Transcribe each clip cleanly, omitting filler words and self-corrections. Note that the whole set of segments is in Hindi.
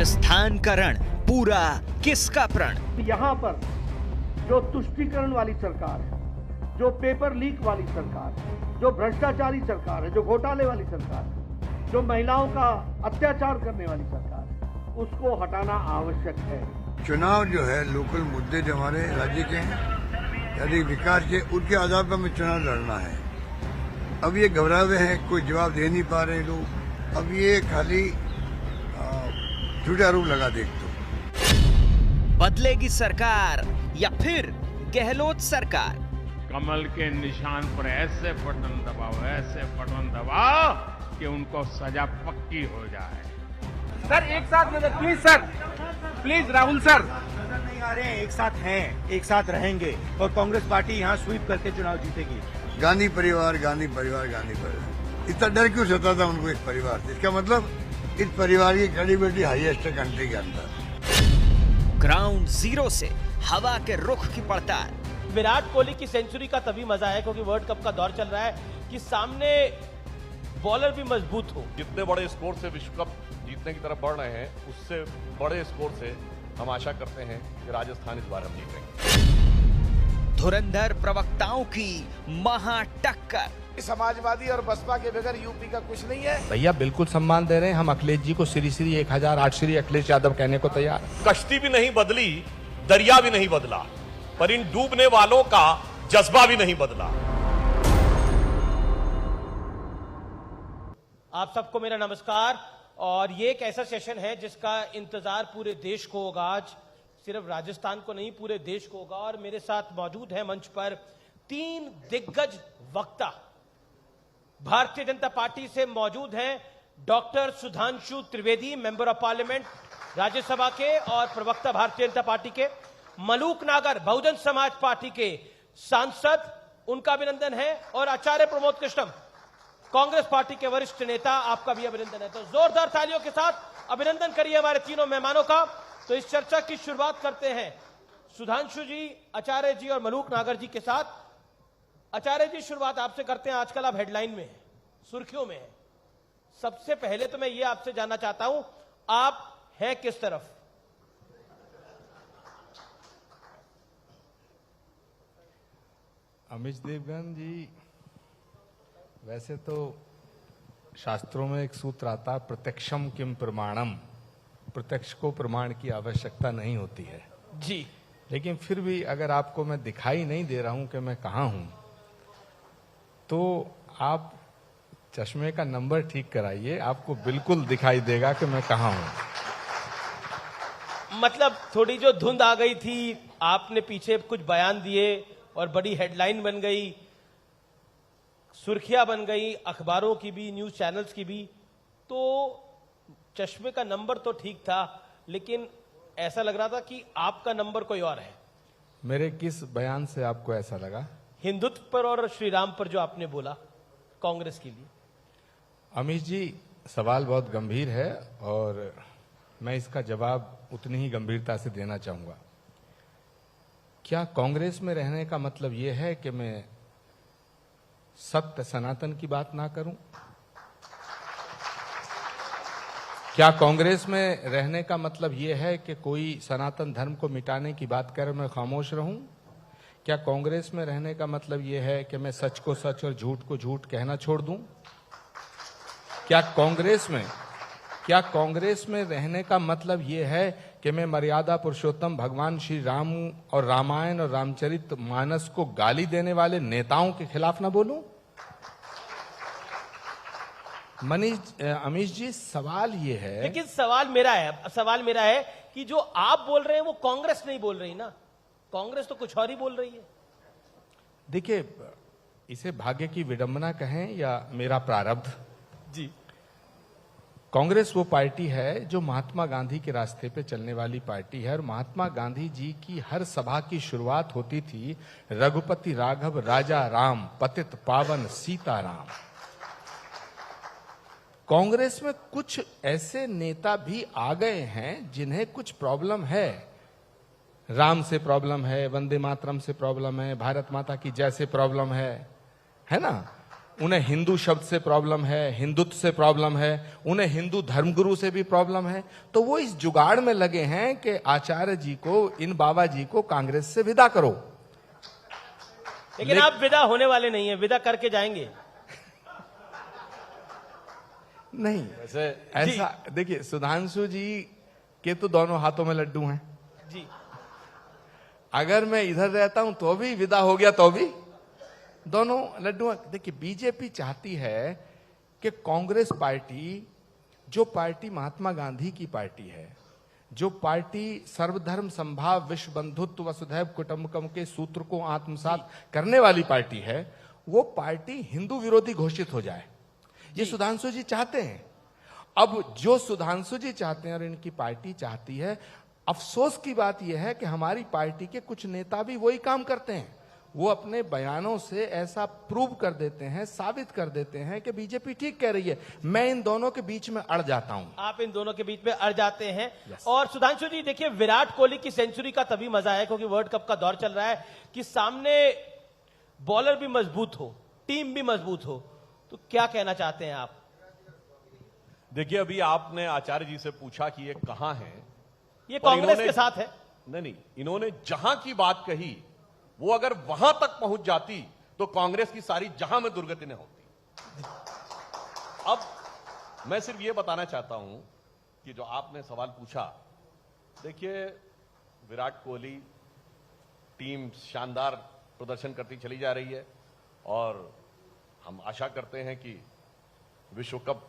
राजस्थान का रण पूरा किसका प्रण? यहाँ पर जो तुष्टीकरण वाली सरकार है, जो पेपर लीक वाली सरकार है, जो भ्रष्टाचारी सरकार है, जो घोटाले वाली सरकार है, जो महिलाओं का अत्याचार करने वाली सरकार है, उसको हटाना आवश्यक है। चुनाव जो है लोकल मुद्दे जो हमारे राज्य के हैं यदि विकास के उनके आधार पर हमें चुनाव लड़ना है। अब ये घबराए हुए हैं, कोई जवाब दे नहीं पा रहे लोग। अब ये खाली झूठा आरोप लगा दे तो। बदलेगी सरकार या फिर गहलोत सरकार? कमल के निशान पर ऐसे बटन दबाओ कि उनको सजा पक्की हो जाए। सर एक साथ में please sir, please Rahul sir. नहीं आ रहे हैं, एक साथ हैं, एक साथ रहेंगे और कांग्रेस पार्टी यहाँ स्वीप करके चुनाव जीतेगी। गांधी परिवार, गांधी परिवार, गांधी परिवार, इतना डर क्यों सता था उनको इस परिवार से? इसका मतलब इस परिवार की क्रेडिबिलिटी हाईएस्ट है कंट्री के अंदर। ग्राउंड जीरो से हवा के रुख की पड़ताल। विराट कोहली की सेंचुरी का तभी मजा है क्योंकि वर्ल्ड कप का दौर चल रहा है कि सामने बॉलर भी मजबूत हो। जितने बड़े स्कोर से विश्व कप जीतने की तरफ बढ़ रहे हैं, उससे बड़े स्कोर से हम आशा करते हैं कि राजस्थान इस बार हम जीतेंगे। धुरंधर प्रवक्ताओं की महा टक्कर। समाजवादी और बसपा के बगैर यूपी का कुछ नहीं है। भैया बिल्कुल सम्मान दे रहे हैं हम अखिलेश जी को। श्री श्री 1008 श्री अखिलेश यादव कहने को तैयार। कश्ती भी नहीं बदली, दरिया भी नहीं बदला, पर इन डूबने वालों का जज्बा भी नहीं बदला। आप सबको मेरा नमस्कार। और ये एक ऐसा सेशन है जिसका इंतजार पूरे देश को होगा। आज सिर्फ राजस्थान को नहीं, पूरे देश को होगा। और मेरे साथ मौजूद है मंच पर 3 दिग्गज वक्ता। भारतीय जनता पार्टी से मौजूद हैं doctor Sudhanshu Trivedi, member of parliament Rajya Sabha के और प्रवक्ता भारतीय जनता पार्टी के। मलूक नागर, बहुजन समाज पार्टी के सांसद, उनका अभिनंदन है। और आचार्य प्रमोद कृष्णम, कांग्रेस पार्टी के वरिष्ठ नेता, आपका भी अभिनंदन है। तो जोरदार तालियों के साथ अभिनंदन करिए हमारे तीनों मेहमानों का। तो इस चर्चा की शुरुआत करते हैं सुधांशु जी, आचार्य जी और मलूक नागर जी के साथ। आचार्य जी, शुरुआत आपसे करते हैं। आजकल आप हेडलाइन में हैं, सुर्खियों में हैं। सबसे पहले तो मैं ये आपसे जानना चाहता हूं, आप हैं किस तरफ? अमित देवगन जी, वैसे तो शास्त्रों में एक सूत्र आता है, प्रत्यक्षम किम प्रमाणम। प्रत्यक्ष को प्रमाण की आवश्यकता नहीं होती है जी, लेकिन फिर भी अगर आपको मैं दिखाई नहीं दे रहा हूं कि मैं कहां हूं, तो आप चश्मे का नंबर ठीक कराइए, आपको बिल्कुल दिखाई देगा कि मैं कहां हूं। मतलब थोड़ी जो धुंध आ गई थी, आपने पीछे कुछ बयान दिए और बड़ी हेडलाइन बन गई, सुर्खियां बन गई, अखबारों की भी, न्यूज चैनल्स की भी। तो चश्मे का नंबर तो ठीक था, लेकिन ऐसा लग रहा था कि आपका नंबर कोई और है। मेरे किस बयान से आपको ऐसा लगा? हिंदुत्व पर और श्री राम पर जो आपने बोला कांग्रेस के लिए। अमित जी, सवाल बहुत गंभीर है और मैं इसका जवाब उतनी ही गंभीरता से देना चाहूंगा। क्या कांग्रेस में रहने का मतलब यह है कि मैं सत्य सनातन की बात ना करूं? क्या कांग्रेस में रहने का मतलब यह है कि कोई सनातन धर्म को मिटाने की बात कर मैं खामोश रहूं? क्या कांग्रेस में रहने का मतलब यह है कि मैं सच को सच और झूठ को झूठ कहना छोड़ दूं? क्या कांग्रेस में रहने का मतलब यह है कि मैं मर्यादा पुरुषोत्तम भगवान श्री राम और रामायण और रामचरित मानस को गाली देने वाले नेताओं के खिलाफ ना बोलूं? अमीश जी, सवाल ये है, लेकिन सवाल मेरा है कि जो आप बोल रहे हैं वो कांग्रेस नहीं बोल रही ना। कांग्रेस तो कुछ और ही बोल रही है। देखिए, इसे भाग्य की विडंबना कहें या मेरा प्रारब्ध जी, कांग्रेस वो पार्टी है जो महात्मा गांधी के रास्ते पे चलने वाली पार्टी है। और महात्मा गांधी जी की हर सभा की शुरुआत होती थी, रघुपति राघव राजा राम, पतित पावन सीताराम। कांग्रेस में कुछ ऐसे नेता भी आ गए हैं जिन्हें कुछ प्रॉब्लम है। राम से प्रॉब्लम है, वंदे मातरम से प्रॉब्लम है, भारत माता की जय से प्रॉब्लम है ना? उन्हें हिंदू शब्द से प्रॉब्लम है, हिंदुत्व से प्रॉब्लम है, उन्हें हिंदू धर्मगुरु से भी प्रॉब्लम है, तो वो इस जुगाड़ में लगे हैं कि आचार्य जी को, इन बाबा जी को कांग्रेस से विदा करो। लेकिन आप विदा होने वाले नहीं है, विदा करके जाएंगे। नहीं, वैसे ऐसा देखिए, सुधांशु जी के तो दोनों हाथों में लड्डू हैं जी। अगर मैं इधर रहता हूं तो भी विदा हो गया तो भी दोनों लड्डू। देखिए, बीजेपी चाहती है कि कांग्रेस पार्टी, जो पार्टी महात्मा गांधी की पार्टी है, जो पार्टी सर्वधर्म संभाव विश्व बंधुत्व वसुधैव कुटुंबकम के सूत्र को आत्मसात करने वाली पार्टी है, वो पार्टी हिंदू विरोधी घोषित हो जाए। ये सुधांशु जी चाहते हैं। अब जो सुधांशु जी चाहते हैं और इनकी पार्टी चाहती है, अफसोस की बात यह है कि हमारी पार्टी के कुछ नेता भी वही काम करते हैं। वो अपने बयानों से ऐसा प्रूव कर देते हैं, साबित कर देते हैं कि बीजेपी ठीक कह रही है। मैं इन दोनों के बीच में अड़ जाता हूं। आप इन दोनों के बीच में अड़ जाते हैं। और सुधांशु जी देखिए, विराट कोहली की सेंचुरी का तभी मजा है क्योंकि वर्ल्ड कप का दौर चल रहा है कि सामने बॉलर भी मजबूत हो, टीम भी मजबूत हो। तो क्या कहना चाहते हैं आप? देखिए, अभी आपने आचार्य जी से पूछा कि ये कहां है, ये कांग्रेस के साथ है। नहीं, इन्होंने जहां की बात कही वो अगर वहां तक पहुंच जाती तो कांग्रेस की सारी जहां में दुर्गति न होती। अब मैं सिर्फ ये बताना चाहता हूं कि जो आपने सवाल पूछा, देखिए, विराट कोहली टीम शानदार प्रदर्शन करती चली जा रही है और हम आशा करते हैं कि विश्व कप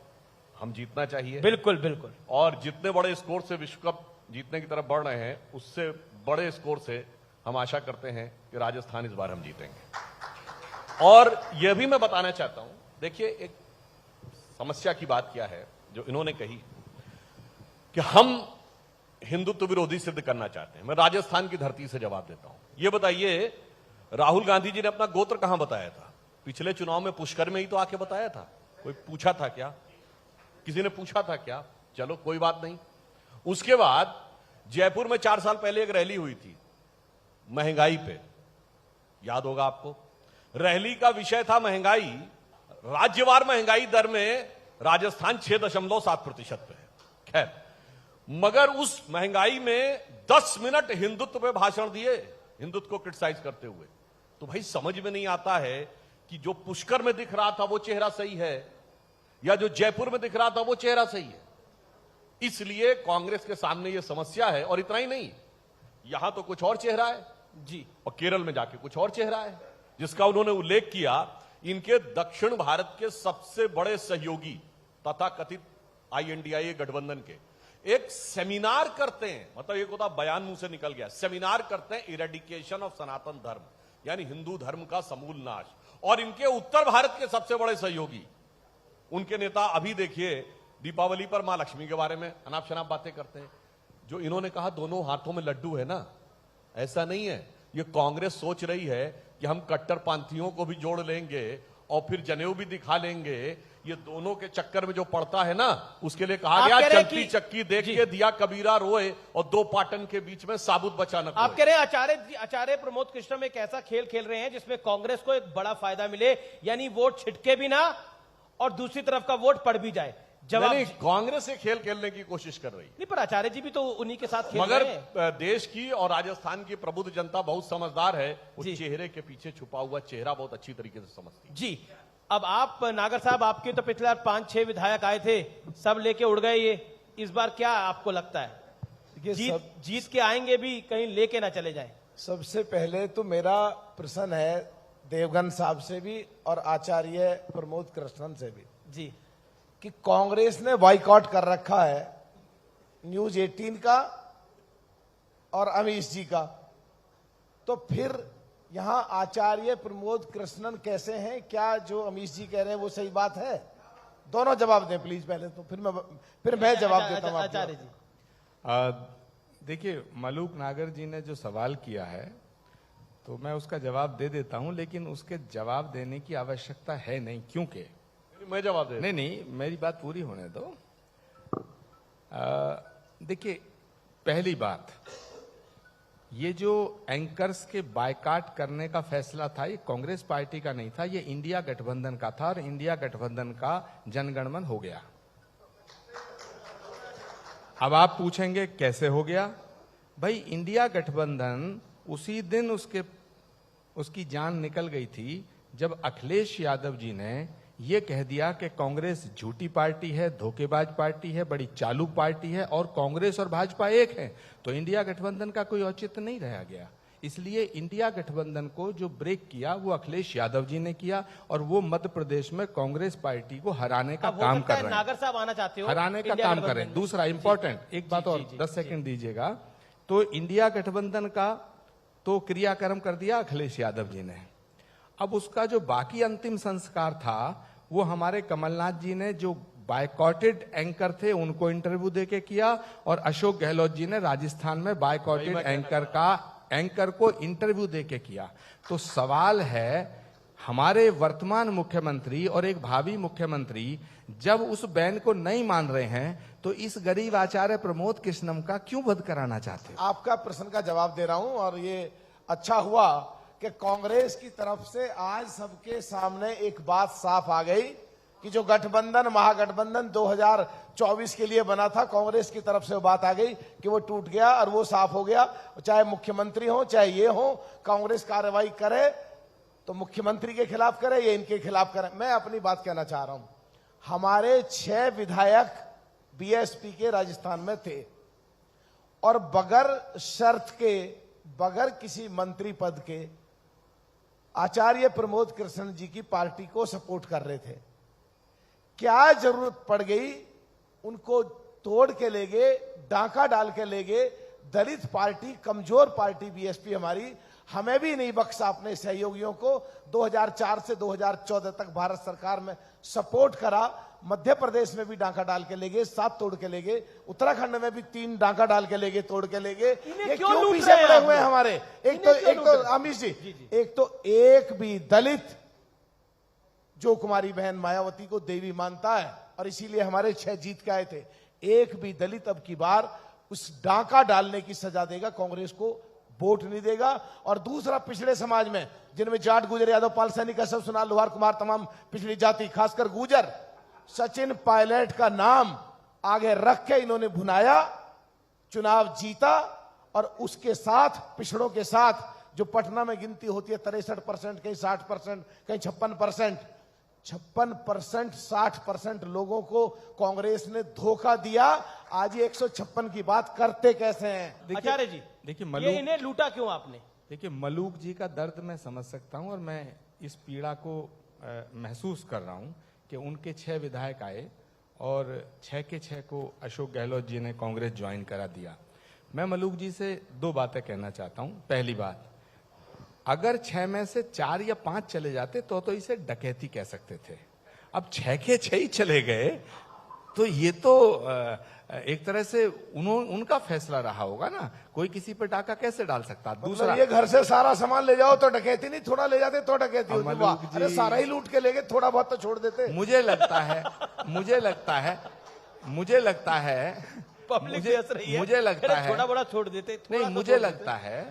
हम जीतना चाहिए। बिल्कुल बिल्कुल। और जितने बड़े स्कोर से विश्व कप जीतने की तरफ बढ़ रहे हैं, उससे बड़े स्कोर से हम आशा करते हैं कि राजस्थान इस बार हम जीतेंगे। और यह भी मैं बताना चाहता हूं, देखिए, एक समस्या की बात क्या है जो इन्होंने कही कि हम हिंदुत्व विरोधी सिद्ध करना चाहते हैं। मैं राजस्थान की धरती से जवाब देता हूं। यह बताइए, राहुल गांधी जी ने अपना गोत्र कहां बताया था? पिछले चुनाव में पुष्कर में ही तो आके बताया था। कोई पूछा था क्या? किसी ने पूछा था क्या? चलो कोई बात नहीं। उसके बाद जयपुर में 4 साल पहले एक रैली हुई थी महंगाई पे, याद होगा आपको। रैली का विषय था महंगाई। राज्यवार महंगाई दर में राजस्थान 6.7% पे है। खैर, मगर उस महंगाई में 10 मिनट हिंदुत्व पे भाषण दिए, हिंदुत्व को क्रिटिसाइज करते हुए। तो भाई समझ में नहीं आता है कि जो पुष्कर में दिख रहा था वो चेहरा सही है या जो जयपुर में दिख रहा था वो चेहरा सही है। इसलिए कांग्रेस के सामने ये समस्या है। और इतना ही नहीं, यहां तो कुछ और चेहरा है जी, और केरल में जाके कुछ और चेहरा है, जिसका उन्होंने उल्लेख किया। इनके दक्षिण भारत के सबसे बड़े सहयोगी तथा कथित INDIA गठबंधन के एक सेमिनार करते हैं, मतलब एक होता बयान मुंह से निकल गया, सेमिनार करते हैं इरेडिकेशन ऑफ सनातन धर्म, यानी हिंदू धर्म का समूल नाश। और इनके उत्तर भारत के सबसे बड़े सहयोगी, उनके नेता अभी देखिए दीपावली पर मां लक्ष्मी के बारे में अनाप शनाप बातें करते हैं। जो इन्होंने कहा दोनों हाथों में लड्डू है ना, ऐसा नहीं है। ये कांग्रेस सोच रही है कि हम कट्टरपंथियों को भी जोड़ लेंगे और फिर जनेऊ भी दिखा लेंगे। ये दोनों के चक्कर में जो पड़ता है ना, उसके लिए कहा गया चलती चक्की देख के दिया कबीरा रोए और 2 पाटन के बीच में साबुत बचा न। आप कह रहे हैं आचार्य प्रमोद कृष्णम एक ऐसा खेल खेल रहे हैं जिसमें कांग्रेस को एक बड़ा फायदा मिले, यानी वोट छिटके भी ना और दूसरी तरफ का वोट पड़ भी जाए। जवाब नहीं, कांग्रेस से खेल खेलने की कोशिश कर रही है। नहीं, पर आचार्य जी भी तो उन्हीं के साथ खेल मगर रहे हैं। देश की और राजस्थान की प्रबुद्ध जनता बहुत समझदार है। वो चेहरे के पीछे छुपा हुआ चेहरा बहुत अच्छी तरीके से समझती है। जी, अब आप नागर साहब, आपके तो पिछले 5-6 विधायक आए थे, सब लेके उड़ गए। ये इस बार क्या आपको लगता है? जीत के आएंगे भी, कहीं लेके ना चले जाए? सबसे पहले तो मेरा प्रश्न है देवगन साहब से भी और आचार्य प्रमोद कृष्णन से भी जी, कि कांग्रेस ने बाइकआउट कर रखा है न्यूज 18 का और अमीश जी का, तो फिर यहां आचार्य प्रमोद कृष्णन कैसे हैं? क्या जो अमीश जी कह रहे हैं वो सही बात है? दोनों जवाब दें प्लीज पहले, तो फिर मैं जवाब देता हूं। आचार्य जी, देखिए, मलूक नागर जी ने जो सवाल किया है तो मैं उसका जवाब दे देता हूं, लेकिन उसके जवाब देने की आवश्यकता है नहीं। क्योंकि मैं जवाब दे नहीं, मेरी बात पूरी होने दो। देखिए, पहली बात, ये जो एंकर्स के बायकाट करने का फैसला था, ये कांग्रेस पार्टी का नहीं था, ये इंडिया गठबंधन का था और इंडिया गठबंधन का जनगणमन हो गया। अब आप पूछेंगे कैसे हो गया? भाई, इंडिया गठबंधन उसी दिन उसकी जान निकल गई थी जब अखिलेश यादव जी ने ये कह दिया कि कांग्रेस झूठी पार्टी है, धोखेबाज पार्टी है, बड़ी चालू पार्टी है और कांग्रेस और भाजपा एक है। तो इंडिया गठबंधन का कोई औचित्य नहीं रह गया। इसलिए इंडिया गठबंधन को जो ब्रेक किया वो अखिलेश यादव जी ने किया और वो मध्य प्रदेश में कांग्रेस पार्टी को हराने का काम कर रहे हैं। नागर साहब आना चाहते हो, हराने का काम कर रहे हैं। दूसरा इंपॉर्टेंट एक बात और 10 सेकंड दीजिएगा। तो इंडिया गठबंधन का तो क्रियाक्रम कर दिया अखिलेश यादव जी ने। अब उसका जो बाकी अंतिम संस्कार था वो हमारे कमलनाथ जी ने, जो बायकॉटेड एंकर थे, उनको इंटरव्यू देके किया और अशोक गहलोत जी ने राजस्थान में बायकॉटेड एंकर को इंटरव्यू देके किया। तो सवाल है, हमारे वर्तमान मुख्यमंत्री और एक भावी मुख्यमंत्री जब उस बैन को नहीं मान रहे हैं तो इस गरीब आचार्य प्रमोद कृष्णम का क्यों वध कराना चाहते हैं? आपका प्रश्न का जवाब दे रहा हूं और ये अच्छा हुआ कि कांग्रेस की तरफ से आज सबके सामने एक बात साफ आ गई कि जो गठबंधन महागठबंधन 2024 के लिए बना था, कांग्रेस की तरफ से वो बात आ गई कि वो टूट गया और वो साफ हो गया। चाहे मुख्यमंत्री हो चाहे ये हो, कांग्रेस कार्रवाई करे तो मुख्यमंत्री के खिलाफ करे या इनके खिलाफ करे। मैं अपनी बात कहना चाह रहा हूं, हमारे 6 विधायक बीएसपी के राजस्थान में थे और बगैर शर्त के, बगैर किसी मंत्री पद के आचार्य प्रमोद कृष्ण जी की पार्टी को सपोर्ट कर रहे थे। क्या जरूरत पड़ गई, उनको तोड़ के ले गए, डाका डाल के ले गए। दलित पार्टी, कमजोर पार्टी बीएसपी हमारी, हमें भी नहीं बख्शा अपने सहयोगियों को। 2004 से 2014 तक भारत सरकार में सपोर्ट करा। मध्य प्रदेश में भी डाका डाल के ले गए, 7 तोड़ के ले गए। उत्तराखंड में भी 3 डाका डाल के ले गए, तोड़ के ले गए। ये क्यों पीछे पड़े हुए हैं हमारे? एक तो अमित जी, एक तो एक भी दलित जो कुमारी बहन मायावती को देवी मानता है और इसीलिए हमारे 6 जीत के आए थे, एक भी दलित अब की बार उस डाका डालने की सजा देगा, कांग्रेस को वोट नहीं देगा। और दूसरा, पिछड़े समाज में जिनमें जाट, गुजर, यादव, पाल, सैनिक, कसब, सुनार, लोहार, कुमार, तमाम पिछड़ी जाति, खासकर गुजर, सचिन पायलट का नाम आगे रख के इन्होंने भुनाया, चुनाव जीता और उसके साथ पिछड़ों के साथ जो पटना में गिनती होती है 63%, कहीं 60%, कहीं 56%, 60% लोगों को कांग्रेस ने धोखा दिया। आज ये 156 की बात करते कैसे हैं? आचार्य जी, देखिए ये इन्हें लूटा क्यों आपने? देखिए, मलूक जी का दर्द मैं समझ सकता हूं और मैं इस पीड़ा को महसूस कर रहा हूं कि उनके 6 विधायक आए और 6 के 6 को अशोक गहलोत जी ने कांग्रेस ज्वाइन करा दिया। मैं मलूक जी से 2 बातें कहना चाहता हूं। पहली बात, अगर 6 में से 4 या 5 चले जाते तो इसे डकैती कह सकते थे। अब 6 के 6 ही चले गए तो ये तो एक तरह से उनका फैसला रहा होगा ना, कोई किसी पर डाका कैसे डाल सकता। दूसरा, ये घर से सारा सामान ले जाओ तो डकैती नहीं, थोड़ा ले जाते तो डकैती होती। अरे सारा ही लूट के ले गए, थोड़ा बहुत तो छोड़ देते। मुझे लगता है थोड़ा बड़ा छोड़ देते। नहीं, मुझे लगता है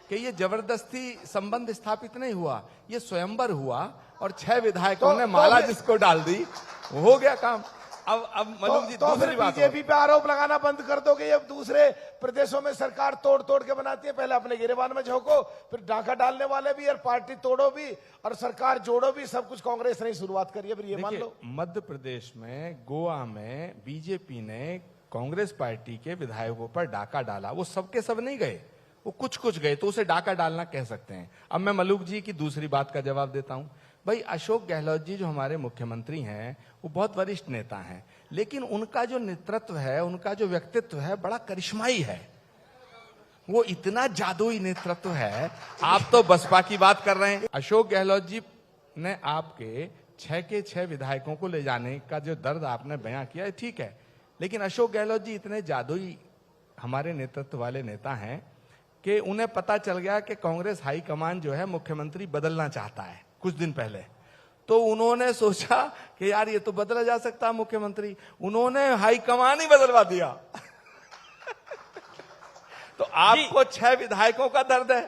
कि ये जबरदस्ती संबंध स्थापित नहीं हुआ, ये स्वयंवर हुआ और 6 विधायकों ने माला जिसको डाल दी, हो गया काम। अब मलूक जी, तो फिर बीजेपी पे आरोप लगाना बंद कर दो कि अब दूसरे प्रदेशों में सरकार तोड़ तोड़ के बनाती है। पहले अपने गिरेबान में झोंको, फिर डाका डालने वाले भी और पार्टी तोड़ो भी और सरकार जोड़ो भी, सब कुछ कांग्रेस ने शुरुआत करी है। फिर ये मान लो, मध्य प्रदेश में, गोवा में बीजेपी ने कांग्रेस पार्टी के विधायकों पर डाका डाला। वो सबके सब नहीं गए, वो कुछ गए, तो उसे डाका डालना कह सकते हैं। अब मैं मलूक जी की दूसरी बात का जवाब देता हूं। भाई, अशोक गहलोत जी जो हमारे मुख्यमंत्री हैं वो बहुत वरिष्ठ नेता हैं, लेकिन उनका जो नेतृत्व है, उनका जो व्यक्तित्व है, बड़ा करिश्माई है। वो इतना जादुई नेतृत्व है। आप तो बसपा की बात कर रहे हैं। अशोक गहलोत जी ने आपके 6 के 6 विधायकों को ले जाने का जो दर्द आपने बयां किया है, ठीक है, लेकिन अशोक गहलोत जी इतने जादुई हमारे नेतृत्व वाले नेता हैं कि उन्हें पता चल गया कि कांग्रेस हाईकमान जो है मुख्यमंत्री बदलना चाहता है कुछ दिन पहले। तो उन्होंने सोचा कि यार ये तो बदला जा सकता है मुख्यमंत्री, उन्होंने हाईकमान ही बदलवा दिया। तो आपको 6 विधायकों का दर्द है।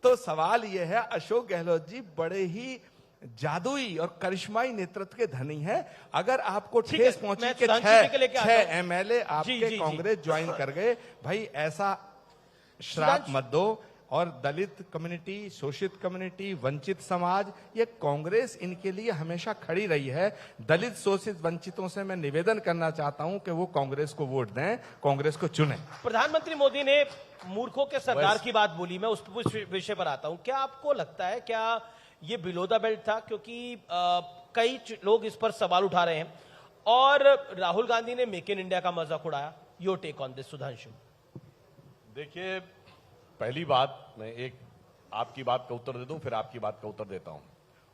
तो सवाल यह है, अशोक गहलोत जी बड़े ही जादुई और करिश्माई नेतृत्व के धनी है। अगर आपको ठेस पहुंची कि 6 एमएलए आपके कांग्रेस ज्वाइन कर गए, भाई ऐसा श्राप मत दो। और दलित कम्युनिटी, शोषित कम्युनिटी, वंचित समाज, ये कांग्रेस इनके लिए हमेशा खड़ी रही है। दलित, शोषित, वंचितों से मैं निवेदन करना चाहता हूं कि वो कांग्रेस को वोट दें, कांग्रेस को चुनें। प्रधानमंत्री मोदी ने मूर्खों के सरदार की बात बोली, मैं उस विषय पर आता हूं। क्या आपको लगता है क्या ये बिलो द बेल्ट था? क्योंकि कई लोग इस पर सवाल उठा रहे हैं और राहुल गांधी ने मेक इन इंडिया का मजाक उड़ाया। Your take on this, Sudhanshu. देखिए, पहली बात, मैं एक आपकी बात का उत्तर दे दूं, फिर आपकी बात का उत्तर देता हूं।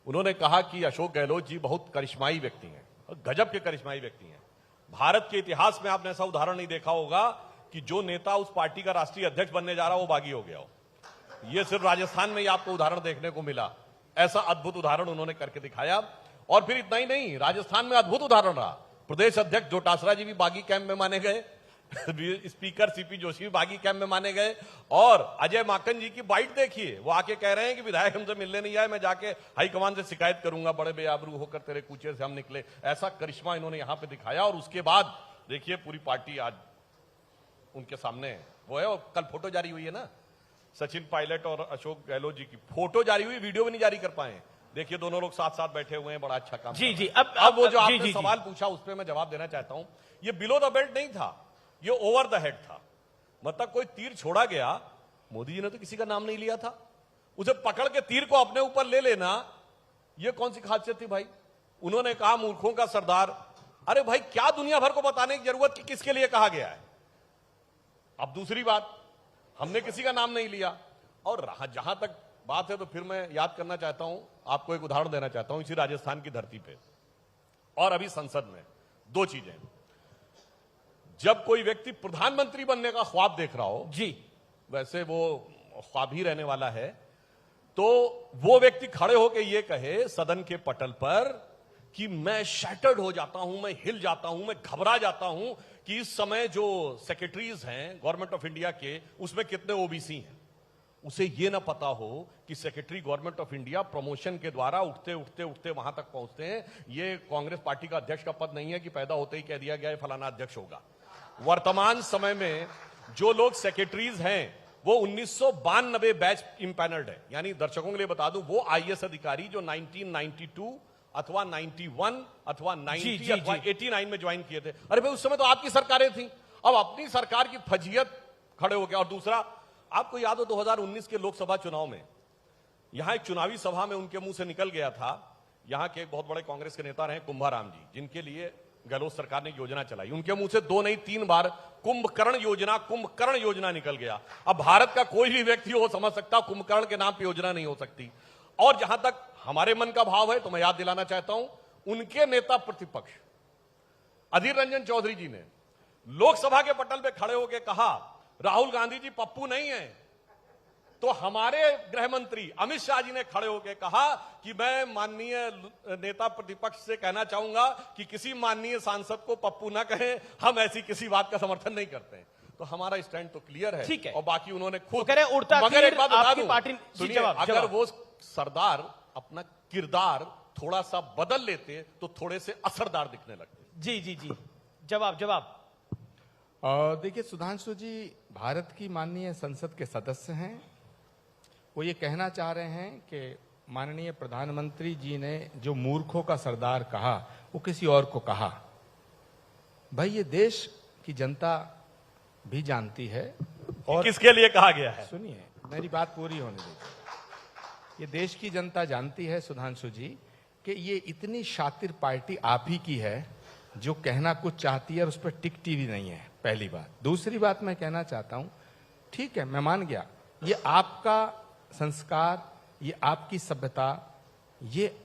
उन्होंने कहा कि अशोक गहलोत जी बहुत करिश्माई व्यक्ति हैं, गजब के करिश्माई व्यक्ति हैं। भारत के इतिहास में आपने ऐसा उदाहरण नहीं देखा होगा कि जो नेता उस पार्टी का राष्ट्रीय अध्यक्ष बनने जा रहा वो बागी हो गया हो। यह सिर्फ राजस्थान में ही आपको उदाहरण देखने को मिला। ऐसा अद्भुत उदाहरण उन्होंने करके दिखाया। और फिर इतना ही नहीं, राजस्थान में अद्भुत उदाहरण रहा। प्रदेश अध्यक्ष डोटासरा जी भी बागी कैंप में माने गए, स्पीकर सीपी जोशी भी बागी कैंप में माने गए। और अजय माकन जी की बाइट देखिए, वो आके कह रहे हैं कि विधायक हमसे मिलने नहीं आए, मैं जाके हाईकमान से शिकायत करूंगा, बड़े बेआबरू होकर तेरे कूचे से हम निकले। ऐसा करिश्मा इन्होंने यहां पे दिखाया। और उसके बाद देखिए पूरी पार्टी आज उनके सामने वो है। और कल फोटो जारी हुई है ना, सचिन पायलट और अशोक गहलोत जी की फोटो जारी हुई, वीडियो भी नहीं जारी कर पाए। देखिए दोनों लोग साथ साथ बैठे हुए हैं, बड़ा अच्छा काम। जी। अब वो जो आपने सवाल पूछा उस पर मैं जवाब देना चाहता हूं। ये बिलो द बेल्ट नहीं था, ये ओवर द हेड था। मतलब कोई तीर छोड़ा गया, मोदी जी ने तो किसी का नाम नहीं लिया था, उसे पकड़ के तीर को अपने ऊपर ले लेना, ये कौन सी खासियत थी भाई? उन्होंने कहा मूर्खों का सरदार। अरे भाई, क्या दुनिया भर को बताने की जरूरत कि किसके लिए कहा गया है? अब दूसरी बात, हमने किसी का नाम नहीं लिया। और जहां तक बात है तो फिर मैं याद करना चाहता हूं, आपको एक उदाहरण देना चाहता हूं इसी राजस्थान की धरती पे और अभी संसद में। दो चीजें, जब कोई व्यक्ति प्रधानमंत्री बनने का ख्वाब देख रहा हो, जी वैसे वो ख्वाब ही रहने वाला है, तो वो व्यक्ति खड़े होकर ये कहे सदन के पटल पर कि मैं शैटर्ड हो जाता हूं, मैं हिल जाता हूं, मैं घबरा जाता हूं कि इस समय जो सेक्रेटरीज हैं गवर्नमेंट ऑफ इंडिया के, उसमें कितने ओबीसी हैं। उसे ये ना पता हो कि secretary government of India promotion के द्वारा उठते उठते उठते वहां तक पहुंचते हैं। ये कांग्रेस पार्टी का अध्यक्ष का पद नहीं है कि पैदा होते ही कह दिया गया है फलाना अध्यक्ष होगा। वर्तमान समय में जो लोग सेक्रेटरीज हैं वो 1992 बैच इम्पैनल्ड है। यानी दर्शकों के लिए बता दूं, वो आईएएस अधिकारी जो 1992 अथवा 91 अथवा 90 अथवा 89 में ज्वाइन किए थे। अरे भाई, उस समय तो आपकी सरकारें थी। अब अपनी सरकार की फजीयत खड़े हो गया। और दूसरा, आपको याद हो 2019 के लोकसभा चुनाव में यहां एक चुनावी सभा में उनके मुंह से निकल गया था, यहां के एक बहुत बड़े कांग्रेस के नेता रहे कुंभाराम जी, जिनके लिए गहलोत सरकार ने योजना चलाई। उनके मुंह से 2 नहीं 3 बार कुंभकर्ण योजना निकल गया। अब भारत का कोई भी व्यक्ति हो समझ सकता कुंभकर्ण के नाम पर योजना नहीं हो सकती। और जहां तक हमारे मन का भाव है तो मैं याद दिलाना चाहता हूं, उनके नेता प्रतिपक्ष अधीर रंजन चौधरी जी ने लोकसभा के पटल पे खड़े होकर कहा राहुल गांधी जी पप्पू नहीं है। तो हमारे गृह मंत्री अमित शाह जी ने खड़े होकर कहा कि मैं माननीय नेता प्रतिपक्ष से कहना चाहूंगा कि किसी माननीय सांसद को पप्पू ना कहें, हम ऐसी किसी बात का समर्थन नहीं करते। तो हमारा स्टैंड तो क्लियर है। ठीक है। और बाकी उन्होंने खुद मगर एक बात बता दूं, सुनिए, अगर वो सरदार अपना किरदार थोड़ा सा बदल लेते तो थोड़े से असरदार दिखने लगते। जी। जवाब। देखिए सुधांशु जी भारत की माननीय संसद के सदस्य हैं। वो ये कहना चाह रहे हैं कि माननीय प्रधानमंत्री जी ने जो मूर्खों का सरदार कहा वो किसी और को कहा। भाई, ये देश की जनता भी जानती है और किसके लिए कहा गया है। सुनिए, मेरी बात पूरी होने दीजिए। ये देश की जनता जानती है सुधांशु जी कि ये इतनी शातिर पार्टी आप ही की है जो कहना कुछ चाहती है और उस पर टिकती भी नहीं है, पहली बात। दूसरी बात मैं कहना चाहता हूं, ठीक है मैं मान गया, ये आपका संस्कार, ये आपकी सभ्यता, ये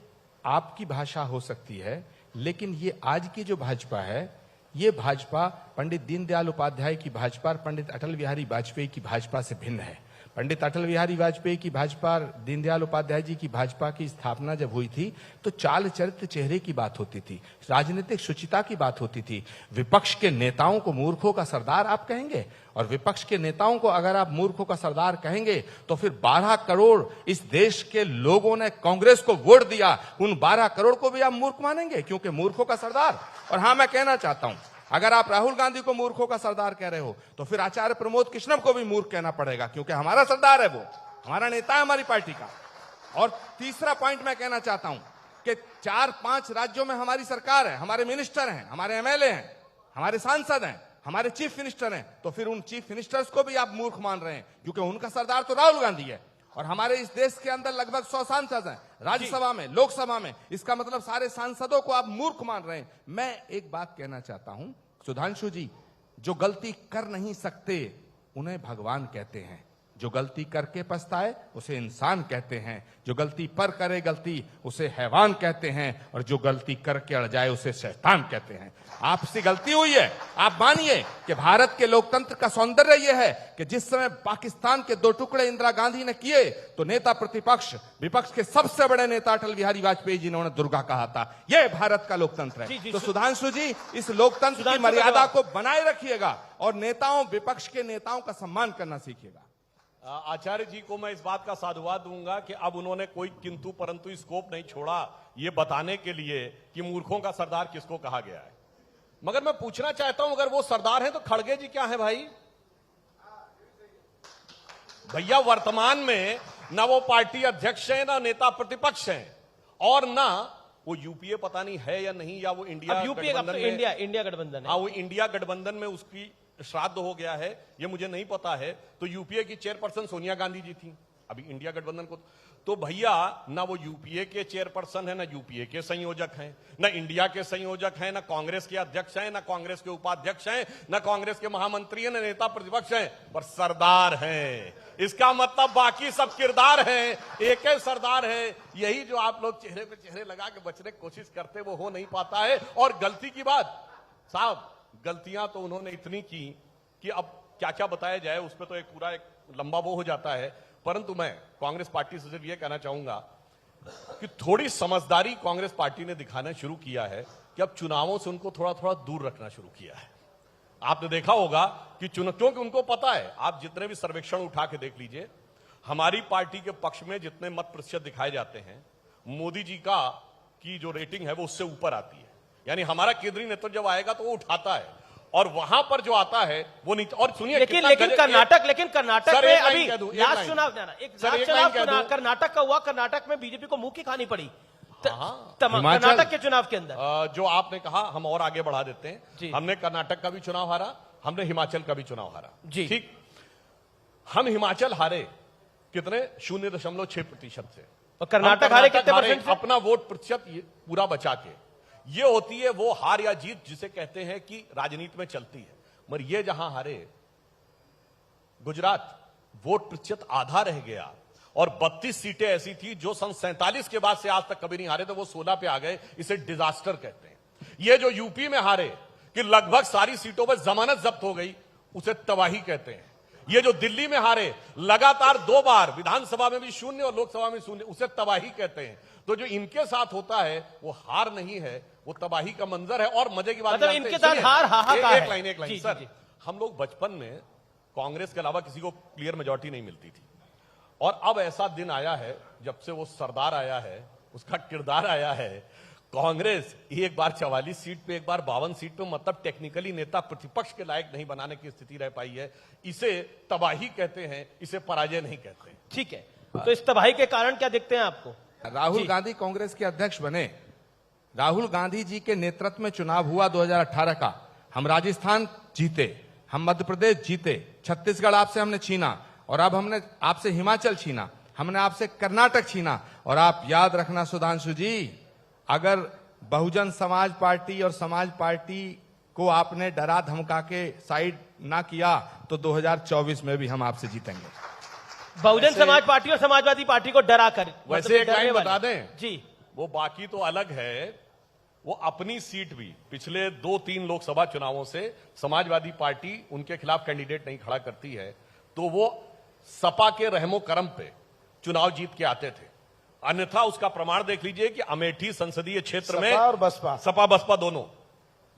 आपकी भाषा हो सकती है, लेकिन ये आज की जो भाजपा है, ये भाजपा पंडित दीनदयाल उपाध्याय की भाजपा और पंडित अटल बिहारी वाजपेयी की भाजपा से भिन्न है। पंडित अटल बिहारी वाजपेयी की भाजपा, दीनदयाल उपाध्याय जी की भाजपा की स्थापना जब हुई थी तो चाल चरित्र चेहरे की बात होती थी, राजनीतिक शुचिता की बात होती थी। विपक्ष के नेताओं को मूर्खों का सरदार आप कहेंगे, और विपक्ष के नेताओं को अगर आप मूर्खों का सरदार कहेंगे तो फिर 12 करोड़ इस देश के लोगों ने कांग्रेस को वोट दिया, उन 12 करोड़ को भी आप मूर्ख मानेंगे क्योंकि मूर्खों का सरदार। और हां, मैं कहना चाहता हूं, अगर आप राहुल गांधी को मूर्खों का सरदार कह रहे हो तो फिर आचार्य प्रमोद कृष्णम को भी मूर्ख कहना पड़ेगा क्योंकि हमारा सरदार है, वो हमारा नेता है हमारी पार्टी का। और तीसरा पॉइंट मैं कहना चाहता हूं कि 4-5 राज्यों में हमारी सरकार है, हमारे मिनिस्टर हैं, हमारे एमएलए हैं, हमारे सांसद हैं, हमारे चीफ मिनिस्टर हैं, तो फिर उन चीफ मिनिस्टर्स को भी आप मूर्ख मान रहे हैं क्योंकि उनका सरदार तो राहुल गांधी है। और हमारे इस देश के अंदर लगभग 100 सांसद हैं, राज्यसभा में, लोकसभा में, इसका मतलब सारे सांसदों को आप मूर्ख मान रहे हैं। मैं एक बात कहना चाहता हूं, सुधांशु जी, जो गलती कर नहीं सकते उन्हें भगवान कहते हैं, जो गलती करके पछताए उसे इंसान कहते हैं, जो गलती पर करे गलती उसे हैवान कहते हैं, और जो गलती करके अड़ जाए उसे शैतान कहते हैं। आपसे गलती हुई है, आप मानिए कि भारत के लोकतंत्र का सौंदर्य यह है कि जिस समय पाकिस्तान के 2 टुकड़े इंदिरा गांधी ने किए तो नेता प्रतिपक्ष, विपक्ष के सबसे बड़े नेता अटल बिहारी वाजपेयी जी ने उन्हें दुर्गा कहा था। यह भारत का लोकतंत्र है। तो सुधांशु जी, इस लोकतंत्र की मर्यादा को बनाए रखिएगा और नेताओं, विपक्ष के नेताओं का सम्मान करना सीखिएगा। आचार्य जी को मैं इस बात का साधुवाद दूंगा कि अब उन्होंने कोई किंतु परंतु स्कोप नहीं छोड़ा ये बताने के लिए कि मूर्खों का सरदार किसको कहा गया है। मगर मैं पूछना चाहता हूं, अगर वो सरदार हैं तो खड़गे जी क्या है भाई? भैया, वर्तमान में ना वो पार्टी अध्यक्ष है, ना नेता प्रतिपक्ष है, और ना वो यूपीए पता नहीं है या नहीं, या वो इंडिया इंडिया गठबंधन है। हाँ, वो इंडिया गठबंधन में उसकी श्राद्ध हो गया है, ये मुझे नहीं पता है। तो यूपीए की चेयरपर्सन सोनिया गांधी जी थी, अभी इंडिया गठबंधन को। तो भैया, ना वो यूपीए के चेयरपर्सन है, ना यूपीए के संयोजक हैं, ना इंडिया के संयोजक हैं, ना कांग्रेस के अध्यक्ष हैं, ना कांग्रेस के उपाध्यक्ष हैं, ना कांग्रेस के महामंत्री हैं, ना नेता प्रतिपक्ष हैं, पर सरदार हैं। इसका मतलब बाकी सब किरदार हैं, एक ही सरदार है। यही जो आप लोग चेहरे पे चेहरे लगा के बचने की कोशिश करते, वो हो नहीं पाता है। और गलती की बात साहब, गलतियां तो उन्होंने इतनी की कि अब क्या क्या बताया जाए, उस पर तो एक लंबा वो हो जाता है। परंतु मैं कांग्रेस पार्टी से सिर्फ ये कहना चाहूंगा कि थोड़ी समझदारी कांग्रेस पार्टी ने दिखाना शुरू किया है कि अब चुनावों से उनको थोड़ा थोड़ा दूर रखना शुरू किया है। आपने देखा होगा कि क्योंकि उनको पता है, आप जितने भी सर्वेक्षण उठा के देख लीजिए, हमारी पार्टी के पक्ष में जितने मत प्रतिशत दिखाए जाते हैं, मोदी जी की जो रेटिंग है वो उससे ऊपर आती है। यानी हमारा केंद्रीय नेतृत्व जब आएगा तो वो उठाता है, और वहां पर जो आता है वो नहीं। और सुनिए, लेकिन कर्नाटक में अभी लास्ट चुनाव कर्नाटक का हुआ, कर्नाटक में बीजेपी को मुंह की खानी पड़ी कर्नाटक के चुनाव के अंदर। जो आपने कहा, हम और आगे बढ़ा देते हैं। हमने कर्नाटक का भी चुनाव हारा, हमने हिमाचल का भी चुनाव हारा। ठीक, हम हिमाचल हारे कितने? 0.6% से, और कर्नाटक हारे कितने परसेंट से? अपना वोट प्रतिशत पूरा बचा के। ये होती है वो हार या जीत जिसे कहते हैं कि राजनीति में चलती है। मगर ये जहां हारे, गुजरात, वोट प्रतिशत आधा रह गया, और 32 सीटें ऐसी थी जो सन 47 के बाद से आज तक कभी नहीं हारे, तो वो 16 पे आ गए। इसे डिजास्टर कहते हैं। ये जो यूपी में हारे कि लगभग सारी सीटों पर जमानत जब्त हो गई, उसे तबाही कहते हैं। ये जो दिल्ली में हारे, लगातार 2 बार, विधानसभा में भी 0 और लोकसभा में 0, उसे तबाही कहते हैं। तो जो इनके साथ होता है वो हार नहीं है, वो तबाही का मंजर है। और मजे की बात, मतलब इनके साथ हार हाहाकार है। एक लाइन सर, हम लोग बचपन में कांग्रेस के अलावा किसी को क्लियर मेजॉरिटी नहीं मिलती थी, और अब ऐसा दिन आया है जब से वो सरदार आया है, उसका किरदार आया है। कांग्रेस एक बार 44 सीट पे, एक बार 52 सीट पे, मतलब टेक्निकली नेता प्रतिपक्ष के लायक नहीं बनाने की स्थिति रह पाई है। इसे तबाही कहते हैं, इसे पराजय नहीं कहते। ठीक है, तो इस तबाही के कारण क्या दिखते हैं आपको? राहुल गांधी कांग्रेस के अध्यक्ष बने, राहुल गांधी जी के नेतृत्व में चुनाव हुआ 2018 का, हम राजस्थान जीते, हम मध्य प्रदेश जीते, छत्तीसगढ़ आपसे हमने छीना, और अब हमने आपसे हिमाचल छीना, हमने आपसे कर्नाटक छीना। और आप याद रखना सुधांशु जी, अगर बहुजन समाज पार्टी और समाज पार्टी को आपने डरा धमका के साइड ना किया तो 2024 में भी हम आपसे जीतेंगे। बहुजन समाज पार्टी और समाजवादी पार्टी को डरा कर, वैसे एक लाइन बता दें जी, वो बाकी तो अलग है, वो अपनी सीट भी पिछले 2-3 लोकसभा चुनावों से समाजवादी पार्टी उनके खिलाफ कैंडिडेट नहीं खड़ा करती है, तो वो सपा के रहमो करम पे चुनाव जीत के आते थे। अन्यथा उसका प्रमाण देख लीजिए कि अमेठी संसदीय क्षेत्र में और बसपा, सपा बसपा दोनों,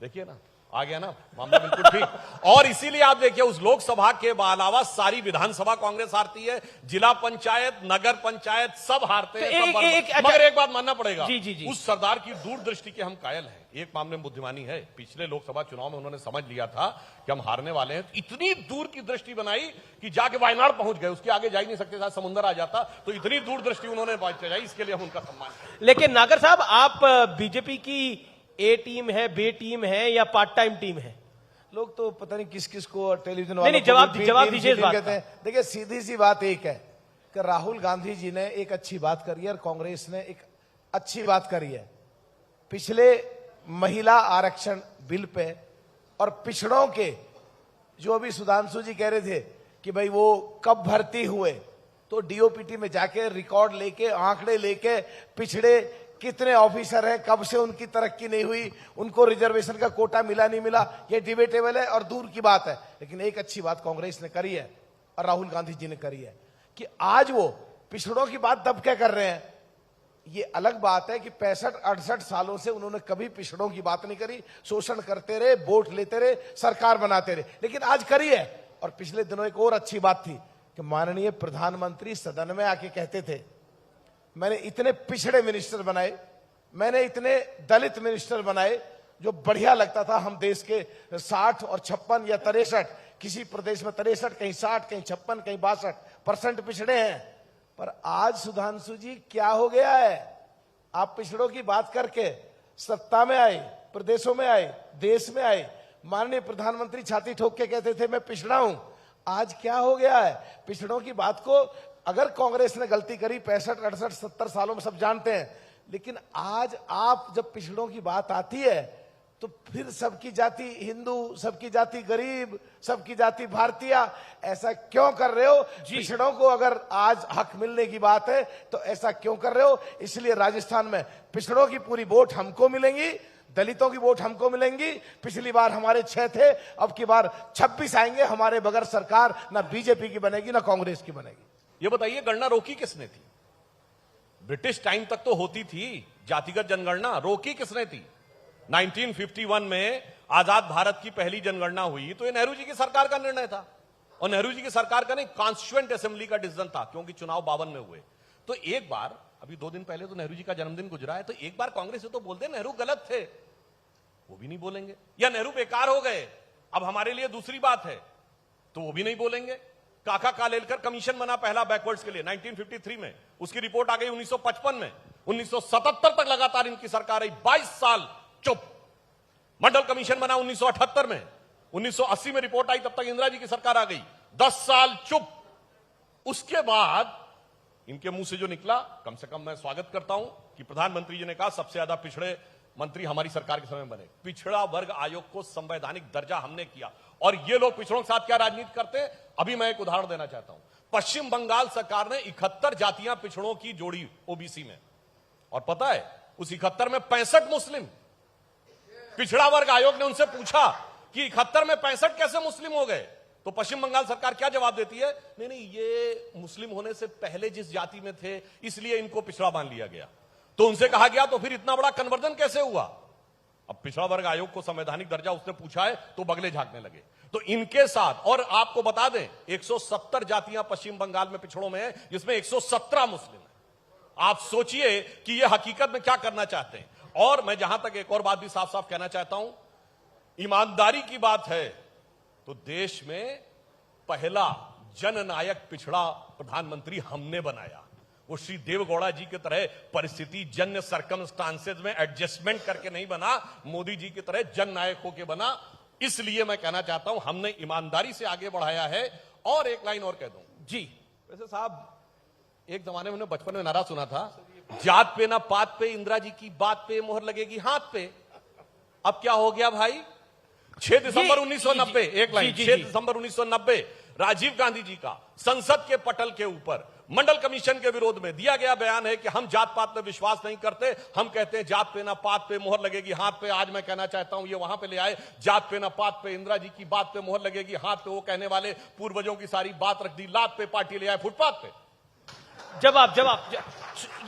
देखिए ना, आ गया ना मामला बिल्कुल ठीक। और इसीलिए आप देखिए उस लोकसभा के अलावा सारी विधानसभा कांग्रेस हारती है, जिला पंचायत, नगर पंचायत सब हारते हैं। मगर एक बात मानना पड़ेगा, उस सरदार की दूरदृष्टि के हम कायल हैं। एक मामले में बुद्धिमानी है, पिछले लोकसभा चुनाव में उन्होंने समझ लिया था कि हम हारने वाले हैं, इतनी दूर की दृष्टि बनाई कि जाके वायनाड पहुंच गए, उसके आगे जा ही नहीं सकते, साथ समुद्र आ जाता। तो इतनी दूरदृष्टि उन्होंने बनाई, इसके लिए हम उनका सम्मान। लेकिन नागर साहब, आप बीजेपी की ए टीम है, बे टीम है या पार्ट टाइम टीम है? लोग तो पता नहीं किस किस को टेलीविजन नहीं, जवाब दीजिए। देखिए सीधी सी बात एक है कि राहुल गांधी जी ने एक अच्छी बात करी है और कांग्रेस ने एक अच्छी बात करी है। पिछले महिला आरक्षण बिल पे और पिछड़ों के जो अभी सुधांशु जी कह रहे थे कि भाई वो कब भर्ती हुए, तो डीओपीटी में जाके रिकॉर्ड लेके, आंकड़े लेके, पिछड़े कितने ऑफिसर हैं, कब से उनकी तरक्की नहीं हुई, उनको रिजर्वेशन का कोटा मिला नहीं मिला, ये डिबेटेबल है और दूर की बात है। लेकिन एक अच्छी बात कांग्रेस ने करी है और राहुल गांधी जी ने करी है कि आज वो पिछड़ों की बात दब के कर रहे हैं। ये अलग बात है कि 65-68 सालों से उन्होंने कभी पिछड़ों की बात नहीं करी, शोषण करते रहे, वोट लेते रहे, सरकार बनाते रहे, लेकिन आज करी है। और पिछले दिनों एक और अच्छी बात थी कि माननीय प्रधानमंत्री सदन में आके कहते थे, मैंने इतने पिछड़े मिनिस्टर बनाए, मैंने इतने दलित मिनिस्टर बनाए, जो बढ़िया लगता था। हम देश के 60 और 56 या 63, किसी प्रदेश में 63, कहीं 60, कहीं 56, कहीं 62% पिछड़े हैं। पर आज सुधांशु जी क्या हो गया है? आप पिछड़ों की बात करके सत्ता में आए, प्रदेशों में आए, देश में आए, माननीय प्रधानमंत्री छाती ठोक के कहते थे मैं पिछड़ा हूं। आज क्या हो गया है? पिछड़ों की बात को अगर कांग्रेस ने गलती करी 65, 68, 70 सालों में सब जानते हैं, लेकिन आज आप जब पिछड़ों की बात आती है तो फिर सबकी जाति हिंदू, सबकी जाति गरीब, सबकी जाति भारतीय, ऐसा क्यों कर रहे हो? पिछड़ों को अगर आज हक मिलने की बात है तो ऐसा क्यों कर रहे हो? इसलिए राजस्थान में पिछड़ों की पूरी वोट हमको मिलेंगी, दलितों की वोट हमको मिलेंगी। पिछली बार हमारे 6 थे, अब की बार 26 आएंगे। हमारे बगैर सरकार ना बीजेपी की बनेगी ना कांग्रेस की बनेगी। ये बताइए गणना रोकी किसने थी? ब्रिटिश टाइम तक तो होती थी जातिगत जनगणना, रोकी किसने थी? 1951 में आजाद भारत की पहली जनगणना हुई तो ये नेहरू जी की सरकार का निर्णय था, और नेहरू जी की सरकार का नहीं, कॉन्स्टिट्यूएंट असेंबली का डिसीजन था, क्योंकि चुनाव 52 में हुए। तो एक बार, अभी 2 दिन पहले तो नेहरू जी का जन्मदिन गुजरा है, तो एक बार कांग्रेस तो बोल दे नेहरू गलत थे, वो भी नहीं बोलेंगे। या नेहरू बेकार हो गए, अब हमारे लिए दूसरी बात है, तो वो भी नहीं बोलेंगे। काका कालेलकर कमीशन बना पहला बैकवर्ड्स के लिए 1953 में, उसकी रिपोर्ट आ गई 1955 में, 1977 तक लगातार इनकी सरकार रही, 22 साल चुप। मंडल कमीशन बना 1978 में, 1980 में रिपोर्ट आई, तब तक इंदिरा जी की सरकार आ गई, 10 साल चुप। उसके बाद इनके मुंह से जो निकला, कम से कम मैं स्वागत करता हूं कि प्रधानमंत्री जी ने कहा सबसे ज्यादा पिछड़े मंत्री हमारी सरकार के समय बने। पिछड़ा वर्ग आयोग को संवैधानिक दर्जा हमने किया, और ये लोग पिछड़ों के साथ क्या राजनीति करते हैं, अभी मैं एक उदाहरण देना चाहता हूं। पश्चिम बंगाल सरकार ने 71 जातियां पिछड़ों की जोड़ी ओबीसी में, और पता है उस 71 में 65 मुस्लिम। पिछड़ा वर्ग आयोग ने उनसे पूछा कि 71 में 65 कैसे मुस्लिम हो गए, तो पश्चिम बंगाल सरकार क्या जवाब देती है, नहीं नहीं ये मुस्लिम होने से पहले जिस जाति में थे इसलिए इनको पिछड़ा मान लिया गया। तो उनसे कहा गया तो फिर इतना बड़ा कन्वर्जन कैसे हुआ? अब पिछड़ा वर्ग आयोग को संवैधानिक दर्जा उसने पूछा है तो बगले झांकने लगे। तो इनके साथ, और आपको बता दें 170 जातियां पश्चिम बंगाल में पिछड़ों में है, जिसमें 117 मुस्लिम है। आप सोचिए कि ये हकीकत में क्या करना चाहते हैं। और मैं जहां तक एक और बात भी साफ साफ कहना चाहता हूं, ईमानदारी की बात है तो देश में पहला जननायक पिछड़ा प्रधानमंत्री हमने बनाया। वो श्री देवगौड़ा जी की तरह परिस्थिति जन्य सर्कमस्टांसेस में एडजस्टमेंट करके नहीं बना, मोदी जी की तरह जननायक होकर बना। इसलिए मैं कहना चाहता हूं हमने ईमानदारी से आगे बढ़ाया है। और एक लाइन और कह दूं जी, वैसे साहब एक जमाने में बचपन में नारा सुना था, जात पे ना पात पे, इंदिरा जी की बात पे मोहर लगेगी हाथ पे। अब क्या हो गया भाई? 6 दिसंबर 1990, एक लाइन, 6 दिसंबर 1990 राजीव गांधी जी का संसद के पटल के ऊपर मंडल कमीशन के विरोध में दिया गया बयान है कि हम जात पात पे विश्वास नहीं करते, हम कहते हैं जात पे ना पात पे मोहर लगेगी हाथ पे। आज मैं कहना चाहता हूं, ये वहां पे ले आए, जात पे ना पात पे, इंदिरा जी की बात पे मोहर लगेगी हाथ पे, वो कहने वाले पूर्वजों की सारी बात रख दी लात पे, पार्टी ले आए फुटपाथ पे। जवाब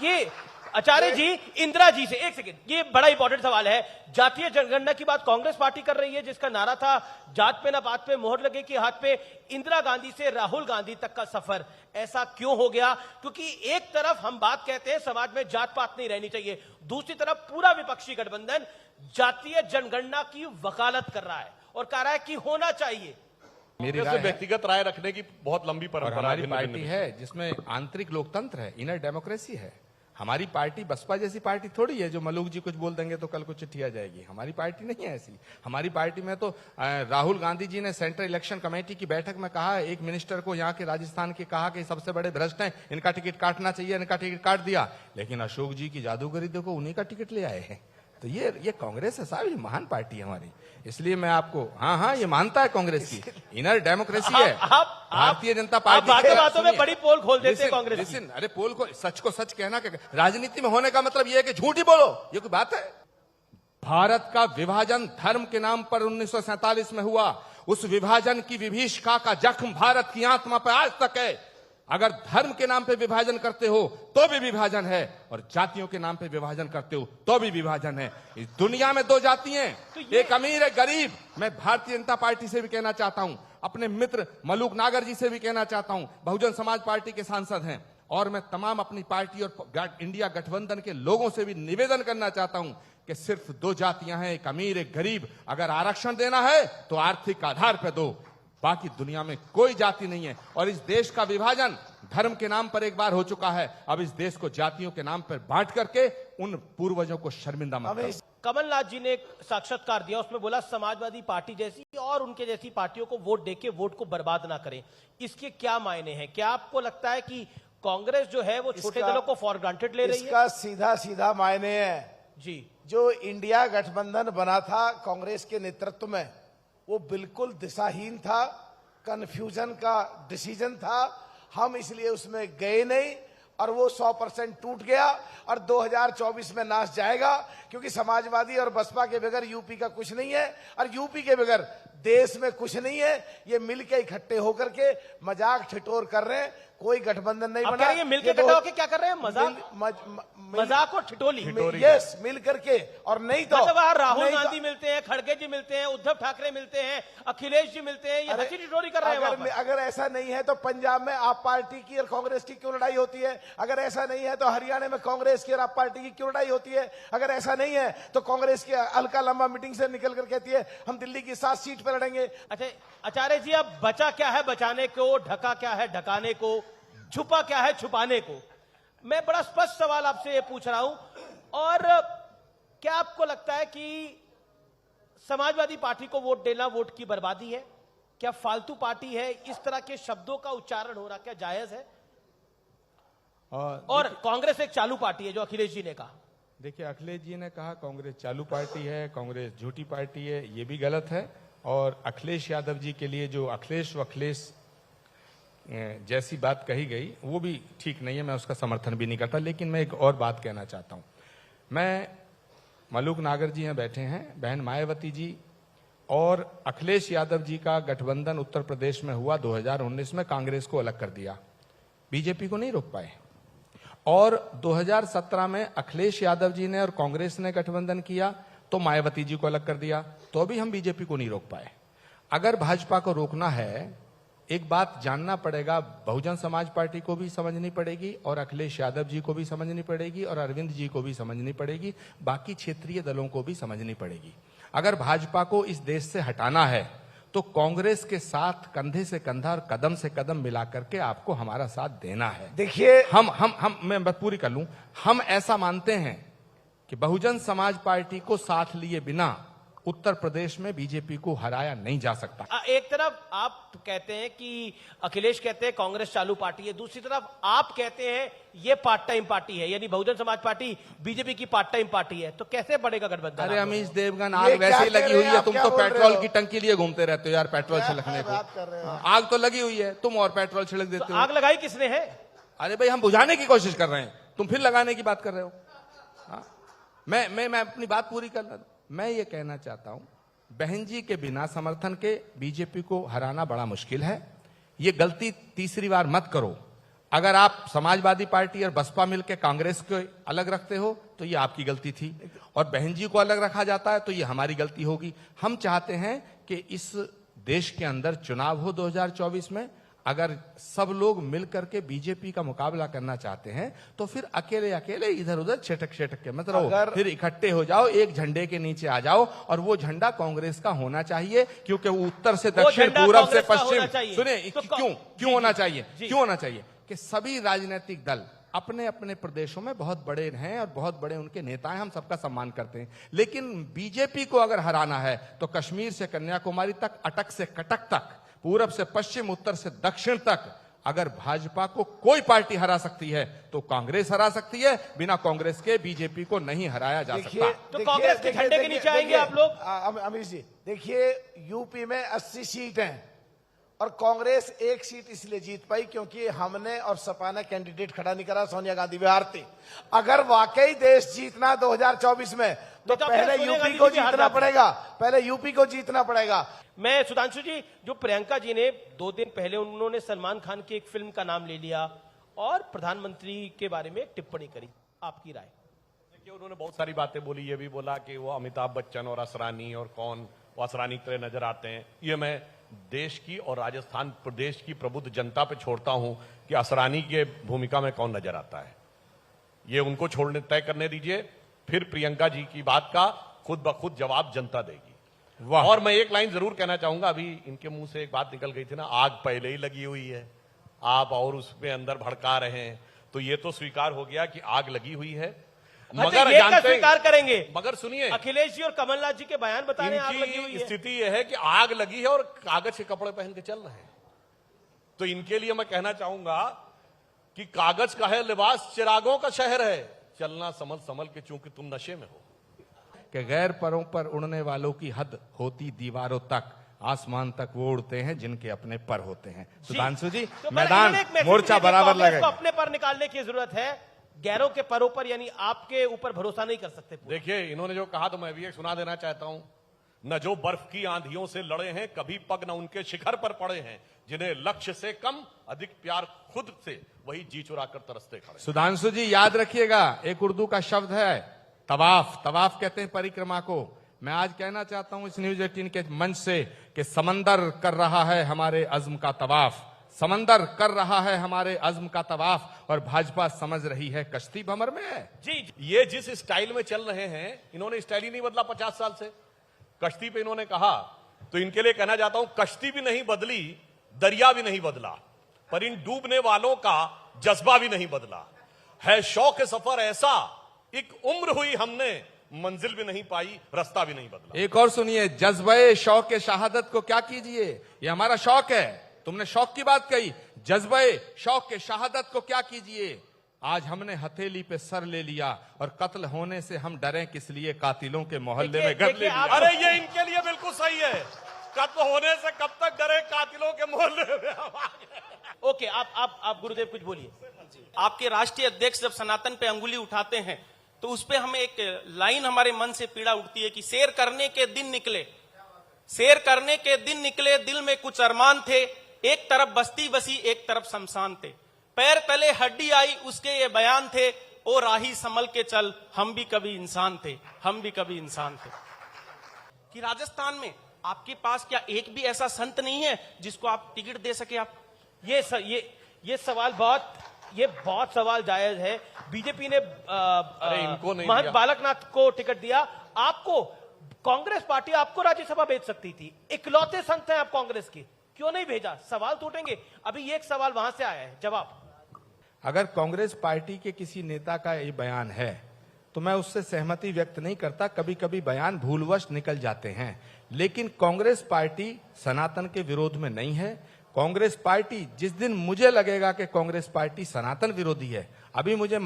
ये आचार्य जी, इंदिरा जी से एक सेकंड, ये बड़ा इंपॉर्टेंट सवाल है। जातीय जनगणना की बात कांग्रेस पार्टी कर रही है, जिसका नारा था जात पे ना बात पे मोहर लगे कि हाथ पे। इंदिरा गांधी से राहुल गांधी तक का सफर ऐसा क्यों हो गया? क्योंकि एक तरफ हम बात कहते हैं समाज में जात पात नहीं रहनी चाहिए, दूसरी तरफ पूरा विपक्षी गठबंधन जातीय जनगणना की वकालत कर रहा है और कह रहा है कि होना चाहिए। मेरी व्यक्तिगत राय रखने की बहुत लंबी परंपरा हमारी पार्टी है जिसमें आंतरिक लोकतंत्र है, इनर डेमोक्रेसी है। हमारी पार्टी बसपा जैसी पार्टी थोड़ी है जो मलूक जी कुछ बोल देंगे तो कल को चिट्ठी आ जाएगी। हमारी पार्टी नहीं है ऐसी। हमारी पार्टी में तो राहुल गांधी जी ने सेंट्रल इलेक्शन कमेटी की बैठक में कहा, एक मिनिस्टर को यहाँ के राजस्थान के कहा कि सबसे बड़े भ्रष्ट हैं, इनका टिकट काटना चाहिए, इनका टिकट काट दिया। लेकिन अशोक जी की जादूगरी देखो, उन्हीं का टिकट ले आए हैं। तो ये कांग्रेस है साहब, ये महान पार्टी है हमारी। इसलिए मैं आपको हाँ ये मानता है कांग्रेस की इनर डेमोक्रेसी है। भारतीय जनता पार्टी बातों में बड़ी पोल खोल देते हैं कांग्रेस की। अरे पोल को सच कहना, राजनीति में होने का मतलब ये है कि झूठ ही बोलो, ये कोई बात है? भारत का विभाजन धर्म के नाम पर 1947 में हुआ। उस विभाजन की विभीषिका का जख्म भारत की आत्मा पर आज तक है। अगर धर्म के नाम पे विभाजन करते हो तो भी विभाजन है, और जातियों के नाम पे विभाजन करते हो तो भी विभाजन है। इस दुनिया में दो जाति हैं, एक अमीर एक गरीब। मैं भारतीय जनता पार्टी से भी कहना चाहता हूं, अपने मित्र मलूक नागर जी से भी कहना चाहता हूं, बहुजन समाज पार्टी के सांसद हैं, और मैं तमाम अपनी पार्टी और इंडिया गठबंधन के लोगों से भी निवेदन करना चाहता हूं कि सिर्फ दो जातियां हैं, एक अमीर एक गरीब। अगर आरक्षण देना है तो आर्थिक आधार पर दो, बाकी दुनिया में कोई जाति नहीं है। और इस देश का विभाजन धर्म के नाम पर एक बार हो चुका है, अब इस देश को जातियों के नाम पर बांट करके उन पूर्वजों को शर्मिंदा मत करो। कमलनाथ जी ने एक साक्षात्कार दिया, उसमें बोला समाजवादी पार्टी जैसी और उनके जैसी पार्टियों को वोट देके वोट को बर्बाद ना करें। इसके क्या मायने हैं? क्या आपको लगता है कि कांग्रेस जो है वो छोटे दलों को फॉर ग्रांटेड ले रही है? इसका सीधा सीधा मायने है जी। जो इंडिया गठबंधन बना था कांग्रेस के नेतृत्व में, वो बिल्कुल दिशाहीन था, कंफ्यूजन का डिसीजन था। हम इसलिए उसमें गए नहीं और वो 100% टूट गया और 2024 में नाश जाएगा, क्योंकि समाजवादी और बसपा के बगैर यूपी का कुछ नहीं है और यूपी के बगैर देश में कुछ नहीं है। ये मिलके इकट्ठे होकर के मजाक ठिठोर कर रहे हैं, कोई गठबंधन नहीं बना। ये मिलके इकट्ठे होकर क्या कर रहे हैं? मजाक और ठिठोली। यस, मिल करके। और नहीं तो मतलब वहां राहुल गांधी मिलते हैं, खड़गे जी मिलते हैं, उद्धव ठाकरे मिलते हैं, अखिलेश जी मिलते हैं, ये हंसी ठिठोरी कर रहे हैं। अगर ऐसा नहीं है तो पंजाब में आप पार्टी की और कांग्रेस की क्यों लड़ाई होती है? अगर ऐसा नहीं है तो हरियाणा में कांग्रेस की और आप पार्टी की क्यों लड़ाई होती है? अगर ऐसा नहीं है तो कांग्रेस की अलका लंबा मीटिंग से निकल कर कहती है हम दिल्ली की 7 सीट पर लड़ेंगे। अच्छा आचार्य जी, अब बचा क्या है बचाने को, ढका क्या है ढकाने को, छुपा क्या है छुपाने को? मैं बड़ा स्पष्ट सवाल आपसे ये पूछ रहा हूं। और क्या आपको लगता है कि समाजवादी पार्टी को वोट देना वोट की बर्बादी है? क्या फालतू पार्टी है? इस तरह के शब्दों का उच्चारण हो रहा क्या जायज है? और कांग्रेस एक चालू पार्टी है, जो अखिलेश जी ने कहा। देखिए, अखिलेश जी ने कहा कांग्रेस चालू पार्टी है, कांग्रेस झूठी पार्टी है, ये भी गलत है। और अखिलेश यादव जी के लिए जो अखिलेश जैसी बात कही गई वो भी ठीक नहीं है, मैं उसका समर्थन भी नहीं करता। लेकिन मैं एक और बात कहना चाहता हूं। मैं मलूक नागर जी यहाँ बैठे हैं, बहन मायावती जी और अखिलेश यादव जी का गठबंधन उत्तर प्रदेश में हुआ 2019 में, कांग्रेस को अलग कर दिया, बीजेपी को नहीं रोक पाए। और 2017 में अखिलेश यादव जी ने और कांग्रेस ने गठबंधन किया तो मायावती जी को अलग कर दिया, तो भी हम बीजेपी को नहीं रोक पाए। अगर भाजपा को रोकना है, एक बात जानना पड़ेगा, बहुजन समाज पार्टी को भी समझनी पड़ेगी और अखिलेश यादव जी को भी समझनी पड़ेगी और अरविंद जी को भी समझनी पड़ेगी, बाकी क्षेत्रीय दलों को भी समझनी पड़ेगी। अगर भाजपा को इस देश से हटाना है तो कांग्रेस के साथ कंधे से कंधा और कदम से कदम मिला करके आपको हमारा साथ देना है। देखिए, मैं बात पूरी कर लूं। हम ऐसा मानते हैं कि बहुजन समाज पार्टी को साथ लिए बिना उत्तर प्रदेश में बीजेपी को हराया नहीं जा सकता। एक तरफ आप कहते हैं कि अखिलेश कहते हैं कांग्रेस चालू पार्टी है, दूसरी तरफ आप कहते हैं ये पार्ट टाइम पार्टी है, यानी बहुजन समाज पार्टी बीजेपी की पार्ट टाइम पार्टी है। तो कैसे बढ़ेगा गठबंधन? अरे अमीश देवगन, आग वैसे ही लगी हुई है, तुम तो पेट्रोल की टंकी लिए घूमते रहते हो यार, पेट्रोल छिड़कने को। आग तो लगी हुई है, तुम और पेट्रोल छिड़क देते हो। आग लगाई किसने है? अरे भाई हम बुझाने की कोशिश कर रहे हैं, तुम फिर लगाने की बात कर रहे हो। हाँ? मैं अपनी बात पूरी कर रहा हूं। मैं ये कहना चाहता हूं, बहन जी के बिना समर्थन के बीजेपी को हराना बड़ा मुश्किल है। ये गलती तीसरी बार मत करो। अगर आप समाजवादी पार्टी और बसपा मिलकर कांग्रेस को अलग रखते हो तो ये आपकी गलती थी, और बहन जी को अलग रखा जाता है तो ये हमारी गलती होगी। हम चाहते हैं कि इस देश के अंदर चुनाव हो 2024 में। अगर सब लोग मिलकर के बीजेपी का मुकाबला करना चाहते हैं तो फिर अकेले अकेले इधर उधर छिटक के मत रहो, फिर इकट्ठे हो जाओ, एक झंडे के नीचे आ जाओ, और वो झंडा कांग्रेस का होना चाहिए, क्योंकि वो उत्तर से दक्षिण, पूरब से पश्चिम। सुनिए क्यों होना चाहिए, क्यों होना चाहिए कि सभी राजनीतिक दल अपने अपने प्रदेशों में बहुत बड़े हैं और बहुत बड़े उनके नेता हैं, हम सबका सम्मान करते हैं, लेकिन बीजेपी को अगर हराना है तो कश्मीर से कन्याकुमारी तक, अटक से कटक तक, पूरब से पश्चिम, उत्तर से दक्षिण तक अगर भाजपा को कोई पार्टी हरा सकती है तो कांग्रेस हरा सकती है। बिना कांग्रेस के बीजेपी को नहीं हराया जा सकता। तो कांग्रेस के झंडे के नीचे आएंगे आप लोग। अमित जी देखिए, यूपी में 80 सीट हैं और कांग्रेस एक सीट इसलिए जीत पाई क्योंकि हमने और सपा ने कैंडिडेट खड़ा नहीं करा, सोनिया गांधी बिहार थी। अगर वाकई देश जीतना 2024 में तो पहले यूपी को जीतना पड़ेगा, पहले यूपी को जीतना पड़ेगा। मैं सुधांशु जी, जो प्रियंका जी ने 2 दिन पहले उन्होंने सलमान खान की एक फिल्म का नाम ले लिया और प्रधानमंत्री के बारे में टिप्पणी करी, आपकी राय? देखिए, उन्होंने बहुत सारी बातें बोली, ये भी बोला कि वो अमिताभ बच्चन और असरानी और कौन वो असरानी की तरह नजर आते हैं। ये मैं देश की और राजस्थान प्रदेश की प्रबुद्ध जनता पे छोड़ता हूं कि असरानी के भूमिका में कौन नजर आता है। ये उनको छोड़ने तय करने दीजिए, फिर प्रियंका जी की बात का खुद ब खुद जवाब जनता देगी। और मैं एक लाइन जरूर कहना चाहूंगा, अभी इनके मुंह से एक बात निकल गई थी ना, आग पहले ही लगी हुई है, आप और उसमें अंदर भड़का रहे हैं, तो ये तो स्वीकार हो गया कि आग लगी हुई है। मगर ये क्या स्वीकार करेंगे? मगर सुनिए, अखिलेश जी और कमलनाथ जी के बयान बता रहे हैं आग लगी हुई है। स्थिति यह है कि आग लगी है और कागज के कपड़े पहन के चल रहे हैं। तो इनके लिए मैं कहना चाहूंगा कि कागज का है लिबास, चिरागों का शहर है, चलना संभल संभल के, चूंकि तुम नशे में हो। कि गैर परों पर उड़ने वालों की हद होती दीवारों तक, आसमान तक वो उड़ते हैं जिनके अपने पर होते हैं। सुधांशु जी, तो मैदान मोर्चा बराबर लगेगा। अपने पर निकालने की जरूरत है, गैरों के परों पर, यानी आपके ऊपर भरोसा नहीं कर सकते। देखिए, इन्होंने जो कहा तो मैं भी एक सुना देना चाहता हूं। न जो बर्फ की आंधियों से लड़े हैं, कभी पग न उनके शिखर पर पड़े हैं, जिन्हें लक्ष्य से कम अधिक प्यार खुद से, वही जी चुरा कर तरसते खड़े। सुधांशु जी याद रखिएगा, एक उर्दू का शब्द है तवाफ, तवाफ कहते हैं परिक्रमा को। मैं आज कहना चाहता हूं इस न्यूज 18 के मंच से कि समंदर कर रहा है हमारे अज़्म का तवाफ, समंदर कर रहा है हमारे अज़्म का तवाफ, और भाजपा समझ रही है कश्ती भंवर में है। जी, ये जिस स्टाइल में चल रहे हैं, इन्होंने स्टाइल ही नहीं बदला 50 साल से। कश्ती पे इन्होंने कहा, तो इनके लिए कहना चाहता हूं, कश्ती भी नहीं बदली, दरिया भी नहीं बदला, पर इन डूबने वालों का जज्बा भी नहीं बदला है। शौक सफर ऐसा, एक उम्र हुई हमने, मंजिल भी नहीं पाई, रास्ता भी नहीं बदला। एक और सुनिए, जज्बे शौक शहादत को क्या कीजिए, ये हमारा शौक है। तुमने शौक की बात कही, जज्बे शौक के शहादत को क्या कीजिए। आज हमने हथेली पे सर ले लिया और कत्ल होने से हम डरें किस लिए, कातिलों के मोहल्ले में घर ले लिया। अरे ये इनके लिए बिल्कुल सही है, कत्ल होने से कब तक डरे, कातिलों के मोहल्ले में। ओके, आप गुरुदेव कुछ बोलिए। आपके राष्ट्रीय अध्यक्ष जब सनातन पे अंगुली उठाते हैं तो उस पे हमें एक लाइन हमारे मन से पीड़ा उठती है कि शेर करने के दिन निकले, शेर करने के दिन निकले, दिल में कुछ अरमान थे, एक तरफ बस्ती बसी एक तरफ शमशान थे, पैर तले हड्डी आई उसके ये बयान थे, ओ राही संभल के चल, हम भी कभी इंसान थे, हम भी कभी इंसान थे। कि राजस्थान में आपके पास क्या एक भी ऐसा संत नहीं है जिसको आप टिकट दे सके? आप ये सवाल बहुत सवाल जायज है। बीजेपी ने इनको नहीं महंत बालकनाथ को टिकट दिया, आपको कांग्रेस पार्टी आपको राज्यसभा भेज सकती थी, इकलौते संत हैं आप कांग्रेस के, क्यों नहीं भेजा? सवाल तो उठेंगे। अभी एक सवाल वहां से आया है, जवाब। अगर कांग्रेस पार्टी के किसी नेता का ये बयान है तो मैं उससे सहमति व्यक्त नहीं करता, कभी कभी बयान भूलवश निकल जाते हैं, लेकिन कांग्रेस पार्टी सनातन के विरोध में नहीं है। कांग्रेस पार्टी, जिस दिन मुझे लगेगा कि कांग्रेस पार्टी सनातन विरोधी है, अभी मुझे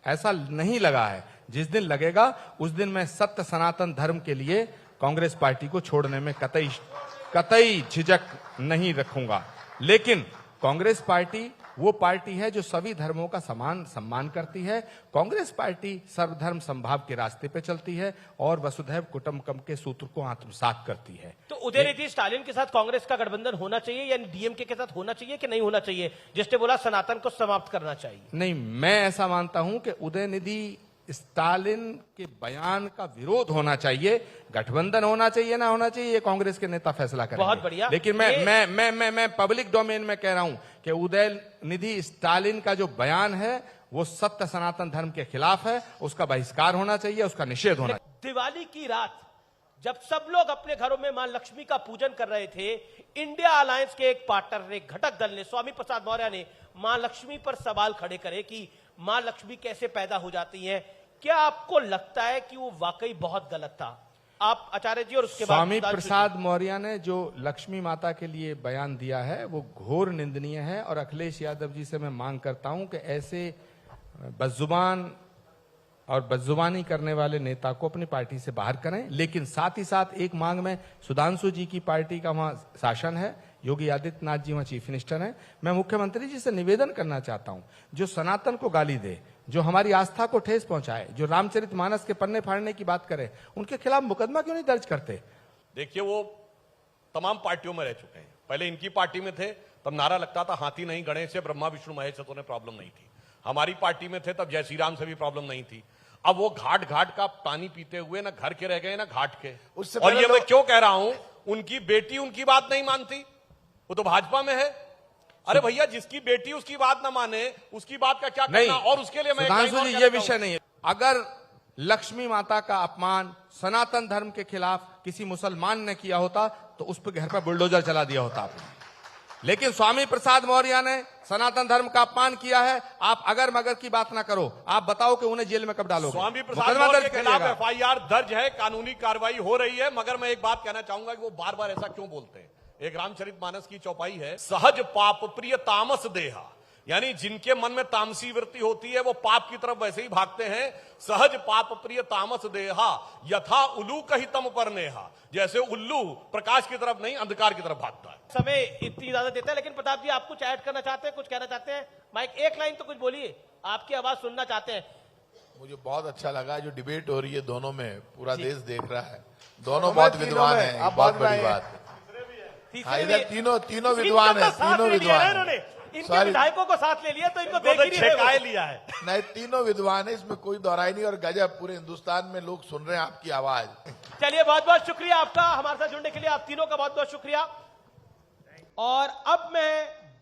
ऐसा नहीं लगा है, जिस दिन लगेगा उस दिन मैं सत्य सनातन धर्म के लिए कांग्रेस पार्टी को छोड़ने में कतई झिझक नहीं रखूंगा। लेकिन कांग्रेस पार्टी वो पार्टी है जो सभी धर्मों का समान सम्मान करती है। कांग्रेस पार्टी सर्वधर्म संभाव के रास्ते पे चलती है और वसुधैव कुटुंबकम के सूत्र को आत्मसात करती है। तो उदयनिधि स्टालिन के साथ कांग्रेस का गठबंधन होना चाहिए या डीएमके के साथ होना चाहिए कि नहीं होना चाहिए, जिसने बोला सनातन को समाप्त करना चाहिए? नहीं, मैं ऐसा मानता हूं कि उदयनिधि स्टालिन के बयान का विरोध होना चाहिए। गठबंधन होना चाहिए ना होना चाहिए ये कांग्रेस के नेता फैसला करेंगे। बहुत बढ़िया। लेकिन मैं पब्लिक डोमेन में कह रहा हूं कि उदयनिधि स्टालिन का जो बयान है वो सत्य सनातन धर्म के खिलाफ है, उसका बहिष्कार होना चाहिए, उसका निषेध होना चाहिए। दिवाली की रात जब सब लोग अपने घरों में मां लक्ष्मी का पूजन कर रहे थे, इंडिया अलायंस के एक पार्टनर ने, घटक दल ने, स्वामी प्रसाद मौर्य ने मां लक्ष्मी पर सवाल खड़े करे कि मां लक्ष्मी कैसे पैदा हो जाती है। क्या आपको लगता है कि वो वाकई बहुत गलत था? आप आचार्य जी और उसके बाद स्वामी प्रसाद मौर्य ने जो लक्ष्मी माता के लिए बयान दिया है वो घोर निंदनीय है और अखिलेश यादव जी से मैं मांग करता हूं कि ऐसे बदजुबान और बदजुबानी करने वाले नेता को अपनी पार्टी से बाहर करें। लेकिन साथ ही साथ एक मांग में, सुधांशु जी की पार्टी का वहां शासन है, योगी आदित्यनाथ जी वहां चीफ मिनिस्टर हैं, मैं मुख्यमंत्री जी से निवेदन करना चाहता हूं, जो सनातन को गाली दे, जो हमारी आस्था को ठेस पहुंचाए, जो रामचरितमानस के पन्ने फाड़ने की बात करे, उनके खिलाफ मुकदमा क्यों नहीं दर्ज करते? देखिए, वो तमाम पार्टियों में रह चुके हैं। पहले इनकी पार्टी में थे तब नारा लगता था हाथी नहीं गणेश से, ब्रह्मा विष्णु महेश से, तो उन्हें प्रॉब्लम नहीं थी। हमारी पार्टी में थे तब जय श्री राम से भी प्रॉब्लम नहीं थी। अब वो घाट घाट का पानी पीते हुए ना घर के रह गए ना घाट के। और ये मैं क्यों कह रहा हूं, उनकी बेटी उनकी बात नहीं मानती, वो तो भाजपा में है। अरे भैया, जिसकी बेटी उसकी बात ना माने उसकी बात का क्या करना? और उसके लिए मैं सुधांशु जी, ये विषय नहीं है। अगर लक्ष्मी माता का अपमान सनातन धर्म के खिलाफ किसी मुसलमान ने किया होता तो उस पर घर पर बुलडोजर चला दिया होता आपने। लेकिन स्वामी प्रसाद मौर्य ने सनातन धर्म का अपमान किया है। आप अगर मगर की बात ना करो, आप बताओ कि उन्हें जेल में कब डालोगे? स्वामी प्रसाद मौर्य के खिलाफ एफआईआर दर्ज है, कानूनी कार्रवाई हो रही है। मगर मैं एक बात कहना चाहूंगा कि वो बार बार ऐसा क्यों बोलते हैं। एक रामचरितमानस की चौपाई है, सहज पाप प्रिय तामस देहा, यानी जिनके मन में तामसी वृत्ति होती है वो पाप की तरफ वैसे ही भागते हैं। सहज पाप प्रिय तामस देहा यथा उल्लू कहितम पर नेहा, जैसे उल्लू प्रकाश की तरफ नहीं अंधकार की तरफ भागता है। समय इतनी इजाजत देता है, लेकिन प्रताप जी आप कुछ ऐड करना चाहते हैं, कुछ कहना चाहते हैं? माइक एक लाइन तो कुछ बोलिए, आपकी आवाज सुनना चाहते हैं। मुझे बहुत अच्छा लगा जो डिबेट हो रही है दोनों में, पूरा देश देख रहा है, दोनों बहुत विद्वान है, बहुत बड़ी बात है। इधर तीनों विद्वान है, तीनों विद्वान। इनके विधायकों को साथ ले लिया तो इनको देख ही नहीं लिया है। नहीं, तीनों विद्वान है, इसमें कोई दोहराई नहीं। और गजब, पूरे हिंदुस्तान में लोग सुन रहे हैं आपकी आवाज। चलिए, बहुत बहुत शुक्रिया आपका हमारे साथ जुड़ने के लिए, आप तीनों का बहुत बहुत शुक्रिया। और अब मैं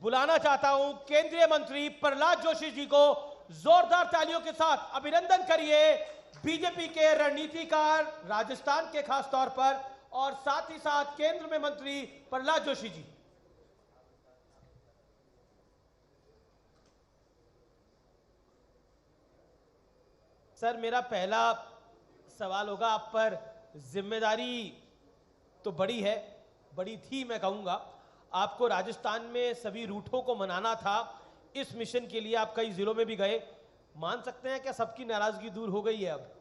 बुलाना चाहता हूं केंद्रीय मंत्री प्रहलाद जोशी जी को। जोरदार तालियों के साथ अभिनंदन करिए बीजेपी के रणनीतिकार, राजस्थान के खास तौर पर, और साथ ही साथ केंद्र में मंत्री प्रहलाद जोशी जी। सर, मेरा पहला सवाल होगा आप पर। जिम्मेदारी तो बड़ी है, बड़ी थी मैं कहूंगा। आपको राजस्थान में सभी रूठों को मनाना था। इस मिशन के लिए आप कई जिलों में भी गए। मान सकते हैं क्या सबकी नाराजगी दूर हो गई है अब?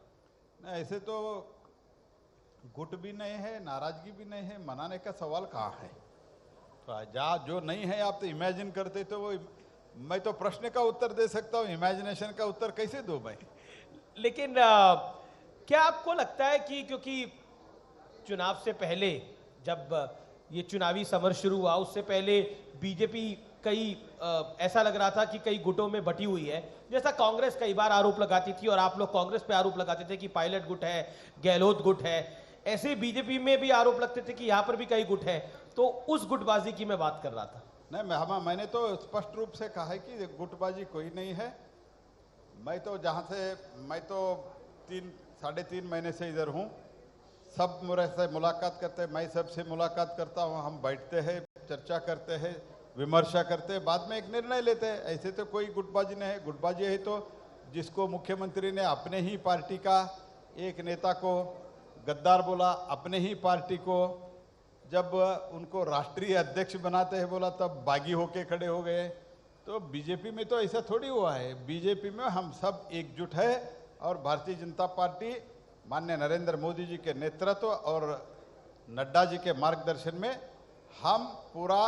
ऐसे तो गुट भी नहीं है, नाराजगी भी नहीं है, मनाने का सवाल कहाँ है? तो जो नहीं है आप तो इमेजिन करते, तो वो मैं तो प्रश्न का उत्तर दे सकता हूँ, इमेजिनेशन का उत्तर कैसे दूं मैं? लेकिन क्या आपको लगता है कि क्योंकि चुनाव से पहले जब ये चुनावी समर शुरू हुआ, उससे पहले बीजेपी ऐसा लग रहा था कि कई गुटों में बटी हुई है, जैसा कांग्रेस कई बार आरोप लगाती थी और आप लोग कांग्रेस पे आरोप लगाते थे कि पायलट गुट है, गहलोत गुट है, ऐसे बीजेपी में भी आरोप लगते थे कि यहां पर भी कई गुट है। तो उस गुटबाजी की मैं बात कर रहा था। नहीं, मैंने तो स्पष्ट रूप से कहा है कि गुटबाजी कोई नहीं है। मैं तो 3-3.5 महीने से इधर हूँ। सब मेरे से मुलाकात करते हैं, मैं सबसे मुलाकात करता हूँ, हम बैठते हैं, चर्चा करते हैं, विमर्शा करते हैं, बाद में एक निर्णय लेते हैं। ऐसे तो कोई गुटबाजी नहीं है। गुटबाजी है तो जिसको मुख्यमंत्री ने अपने ही पार्टी का एक नेता को गद्दार बोला, अपने ही पार्टी को जब उनको राष्ट्रीय अध्यक्ष बनाते हैं बोला, तब बागी होके खड़े हो गए। तो बीजेपी में तो ऐसा थोड़ी हुआ है। बीजेपी में हम सब एकजुट है और भारतीय जनता पार्टी माननीय नरेंद्र मोदी जी के नेतृत्व और नड्डा जी के मार्गदर्शन में हम पूरा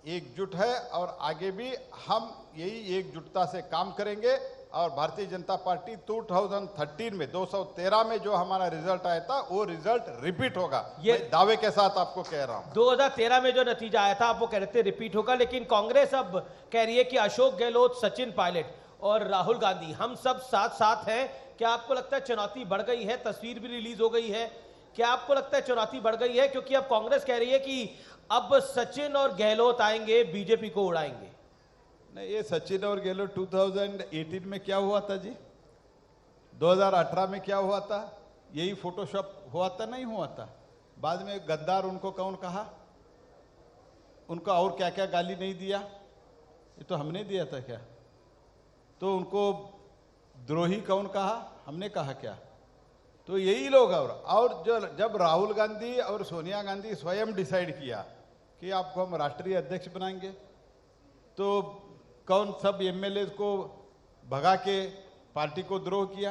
एकजुट है और आगे भी हम यही एकजुटता से काम करेंगे। और भारतीय जनता पार्टी 2013 में 213 में जो हमारा रिजल्ट आया था वो रिजल्ट रिपीट होगा, ये दावे के साथ आपको कह रहा हूं। 2013 में जो नतीजा आया था आप वो कह रहे थे रिपीट होगा, लेकिन कांग्रेस अब कह रही है कि अशोक गहलोत, सचिन पायलट और राहुल गांधी हम सब साथ साथ हैं। क्या आपको लगता है चुनौती बढ़ गई है? तस्वीर भी रिलीज हो गई है। क्या आपको लगता है चुनौती बढ़ गई है? क्योंकि अब कांग्रेस कह रही है कि अब सचिन और गहलोत आएंगे, बीजेपी को उड़ाएंगे। नहीं, ये सचिन और गहलोत 2018 में क्या हुआ था जी? 2018 में क्या हुआ था? यही फोटोशॉप हुआ था, नहीं हुआ था? बाद में गद्दार उनको कौन कहा? उनको और क्या क्या गाली नहीं दिया? ये तो हमने दिया था क्या? तो उनको द्रोही कौन कहा? हमने कहा क्या? तो यही लोग। और जब राहुल गांधी और सोनिया गांधी स्वयं डिसाइड किया कि आपको हम राष्ट्रीय अध्यक्ष बनाएंगे, तो कौन सब एमएलए को भगा के पार्टी को द्रोह किया?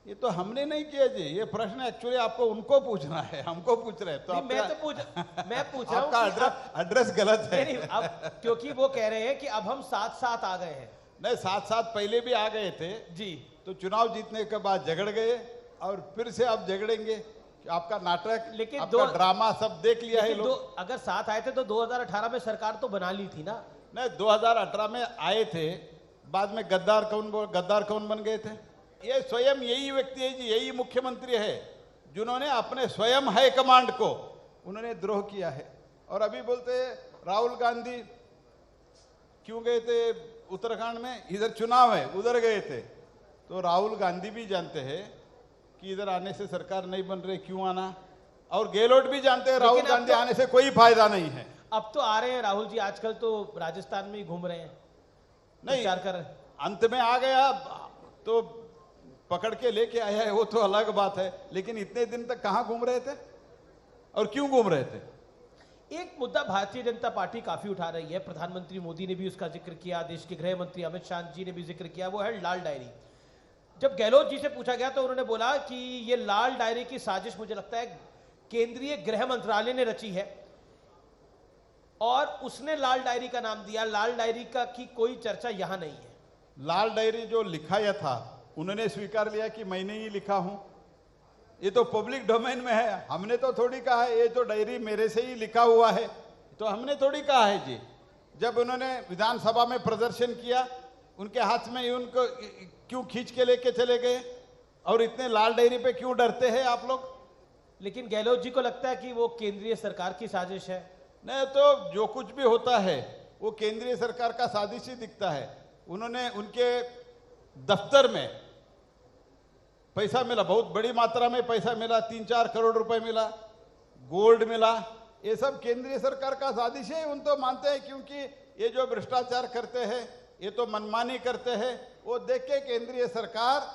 ये तो हमने नहीं किया जी। ये प्रश्न एक्चुअली आपको उनको पूछना है, हमको पूछ रहे हैं। तो मैं पूछ रहा हूं आपका एड्रेस गलत है। अब क्योंकि वो कह रहे हैं कि अब हम साथ साथ आ गए हैं। नहीं, साथ साथ पहले भी आ गए थे जी। तो चुनाव जीतने के बाद झगड़ गए और फिर से आप झगड़ेंगे। आपका नाटक, लेकिन आपका ड्रामा सब देख लिया है लोग। अगर साथ आए थे तो 2018 में सरकार तो बना ली थी ना? नहीं, 2018 में आए थे, बाद में गद्दार कौन बन गए थे? ये स्वयं यही व्यक्ति है जी, यही मुख्यमंत्री है जिन्होंने अपने स्वयं हाई कमांड को उन्होंने द्रोह किया है। और अभी बोलते राहुल गांधी क्यों गए थे उत्तराखंड में? इधर चुनाव है, उधर गए थे। तो राहुल गांधी भी जानते हैं कि इधर आने से सरकार नहीं बन रही, क्यों आना? और गहलोत भी जानते हैं राहुल गांधी आने से कोई फायदा नहीं है। अब तो आ रहे हैं राहुल जी, आजकल तो राजस्थान में ही घूम रहे हैं, नहीं विचार कर रहे हैं। अंत में आ गया तो पकड़ के लेके आया है, वो तो अलग बात है। लेकिन इतने दिन तक कहां घूम रहे थे और क्यों घूम रहे थे? एक मुद्दा भारतीय जनता पार्टी काफी उठा रही है, प्रधानमंत्री मोदी ने भी उसका जिक्र किया, देश के गृह मंत्री अमित शाह जी ने भी जिक्र किया, वो है लाल डायरी। जब गहलोत जी से पूछा गया तो उन्होंने बोला कि ये लाल डायरी की साजिश मुझे लगता है केंद्रीय गृह मंत्रालय ने रची है और उसने लाल डायरी का नाम दिया। लाल डायरी का की कोई चर्चा यहां नहीं है। लाल डायरी जो लिखाया था उन्होंने स्वीकार लिया कि मैंने ही लिखा हूं। ये तो पब्लिक डोमेन में है, हमने तो थोड़ी कहा है ये तो डायरी मेरे से ही लिखा हुआ है, तो हमने थोड़ी कहा है जी। जब उन्होंने विधानसभा में प्रदर्शन किया, उनके हाथ में उनको क्यों खींच के लेके चले गए? और इतने लाल डायरी पे क्यों डरते हैं आप लोग? लेकिन गहलोत जी को लगता है कि वो केंद्रीय सरकार की साजिश है। नहीं, तो जो कुछ भी होता है वो केंद्रीय सरकार का साजिश ही दिखता है। उन्होंने उनके दफ्तर में पैसा मिला, बहुत बड़ी मात्रा में पैसा मिला, 3-4 करोड़ रुपए मिला, गोल्ड मिला, ये सब केंद्रीय सरकार का साजिश है। उन तो मानते हैं क्योंकि ये जो भ्रष्टाचार करते हैं, ये तो मनमानी करते हैं, वो देख के केंद्रीय सरकार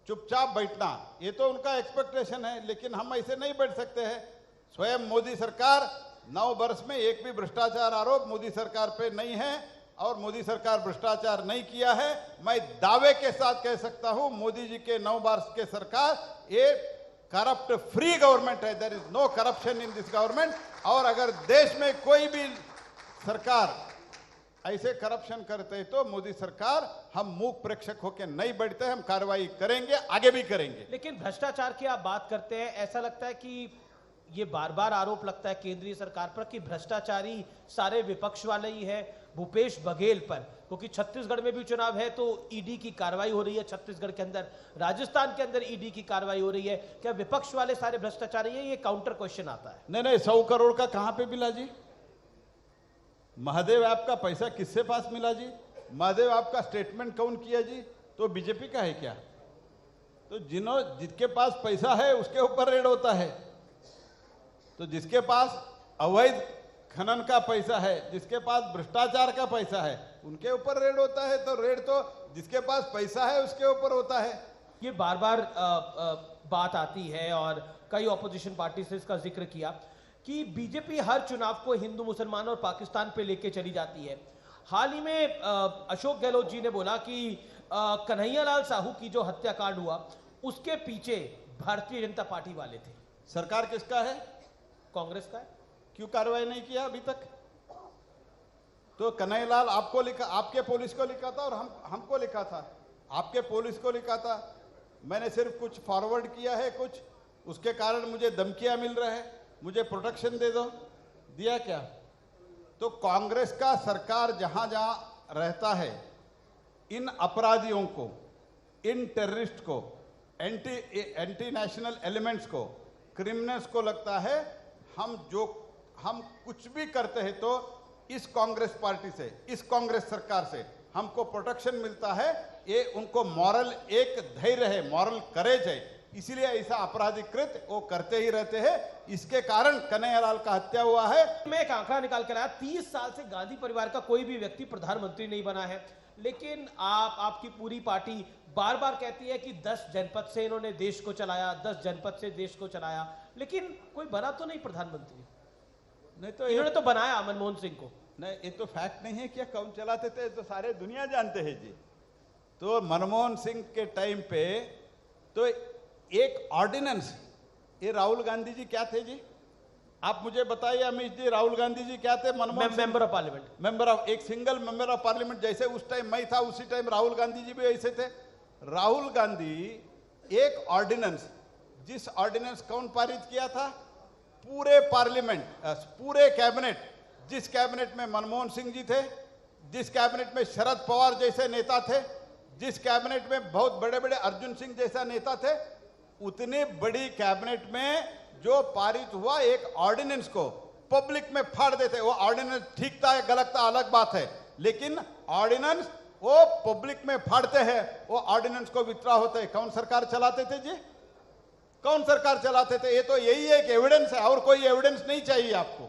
चुपचाप बैठना, ये तो उनका एक्सपेक्टेशन है। लेकिन हम ऐसे नहीं बैठ सकते हैं। स्वयं मोदी सरकार 9 वर्ष में एक भी भ्रष्टाचार आरोप मोदी सरकार पे नहीं है और मोदी सरकार भ्रष्टाचार नहीं किया है। मैं दावे के साथ कह सकता हूं मोदी जी के 9 वर्ष के सरकार ये करप्ट फ्री गवर्नमेंट है। There is no corruption in this government. और अगर देश में कोई भी सरकार ऐसे करप्शन करते हैं तो मोदी सरकार, हम मूक प्रेक्षक होकर नहीं बैठते, हम कार्रवाई करेंगे, आगे भी करेंगे। लेकिन भ्रष्टाचार की आप बात करते हैं, ऐसा लगता है कि ये बार बार आरोप लगता है केंद्रीय सरकार पर कि भ्रष्टाचारी सारे विपक्ष वाले ही है, भूपेश बघेल पर, क्योंकि छत्तीसगढ़ में भी चुनाव है तो ईडी की कार्रवाई हो रही है छत्तीसगढ़ के अंदर, राजस्थान के अंदर ईडी की कार्रवाई हो रही है। क्या विपक्ष वाले सारे भ्रष्टाचारी हैं? ये काउंटर क्वेश्चन आता है। नहीं, 100 करोड़ का कहां पे मिला जी? महादेव ऐप का पैसा किससे पास मिला जी? महादेव ऐप का स्टेटमेंट कौन किया जी? तो बीजेपी का है क्या? तो जिसके पास पैसा है उसके ऊपर रेड होता है। तो जिसके पास अवैध खनन का पैसा है, जिसके पास भ्रष्टाचार का पैसा है, उनके ऊपर रेड होता है। तो रेड तो जिसके पास पैसा है उसके ऊपर होता है। ये बार बार बात आती है और कई ऑपोजिशन पार्टी से इसका जिक्र किया कि बीजेपी हर चुनाव को हिंदू मुसलमान और पाकिस्तान पे लेके चली जाती है। हाल ही में अशोक गहलोत जी ने बोला कि कन्हैयालाल साहू की जो हत्याकांड हुआ उसके पीछे भारतीय जनता पार्टी वाले थे। सरकार किसका है? कांग्रेस का है। क्यों कार्रवाई नहीं किया अभी तक? तो कन्हैयालाल आपको लिखा, आपके पुलिस को लिखा था और हमको लिखा था, आपके पुलिस को लिखा था। मैंने सिर्फ कुछ फॉरवर्ड किया है, कुछ उसके कारण मुझे धमकियां मिल रहा है, मुझे प्रोटेक्शन दे दो, दिया क्या? तो कांग्रेस का सरकार जहां जहां रहता है, इन अपराधियों को, इन टेररिस्ट को, एंटी नेशनल एलिमेंट्स को, क्रिमिनल्स को लगता है हम कुछ भी करते हैं तो इस कांग्रेस पार्टी से, इस कांग्रेस सरकार से हमको प्रोटेक्शन मिलता है। ये उनको मॉरल एक धैर्य है, मॉरल करेज है, इसीलिए ऐसा आपराधिक कृत्य वो करते ही रहते हैं। इसके कारण कन्हैयालाल का हत्या हुआ है। मैं एक आंकड़ा निकाल कर आया, 30 साल से गांधी परिवार का कोई भी व्यक्ति प्रधानमंत्री नहीं बना है, लेकिन आपकी पूरी पार्टी बार बार कहती है कि 10 जनपद से इन्होंने देश को चलाया, 10 जनपद से देश को चलाया, लेकिन कोई बना तो नहीं प्रधानमंत्री। नहीं तो इन्होंने तो बनाया मनमोहन सिंह को। नहीं, ये तो फैक्ट नहीं है क्या कौन चलाते थे, तो सारे दुनिया जानते हैं जी। तो मनमोहन सिंह के टाइम पे तो एक ऑर्डिनेंस, ये राहुल गांधी जी क्या थे जी, आप मुझे बताइए अमित जी, राहुल गांधी जी क्या थे? Manmohan member of parliament, member of, एक सिंगल मेंबर ऑफ पार्लियामेंट। जैसे उस टाइम मैं था, उसी टाइम राहुल गांधी जी भी ऐसे थे। राहुल गांधी एक ऑर्डिनेंस, जिस ऑर्डिनेंस कौन पारित किया था? पूरे पार्लियामेंट, पूरे कैबिनेट, जिस कैबिनेट में मनमोहन सिंह जी थे, जिस कैबिनेट में शरद पवार जैसे नेता थे, जिस कैबिनेट में बहुत बड़े बड़े अर्जुन सिंह जैसा नेता थे, उतनी बड़ी कैबिनेट में जो पारित हुआ एक ऑर्डिनेंस को पब्लिक में फाड़ देते। वो ऑर्डिनेंस ठीक था या गलत था अलग बात है, लेकिन ऑर्डिनेंस वो पब्लिक में फाड़ते हैं, वो ऑर्डिनेंस को विथड्रॉ होते हैं। कौन सरकार चलाते थे जी? कौन सरकार चलाते थे? ये तो यही एक एविडेंस है, और कोई एविडेंस नहीं चाहिए आपको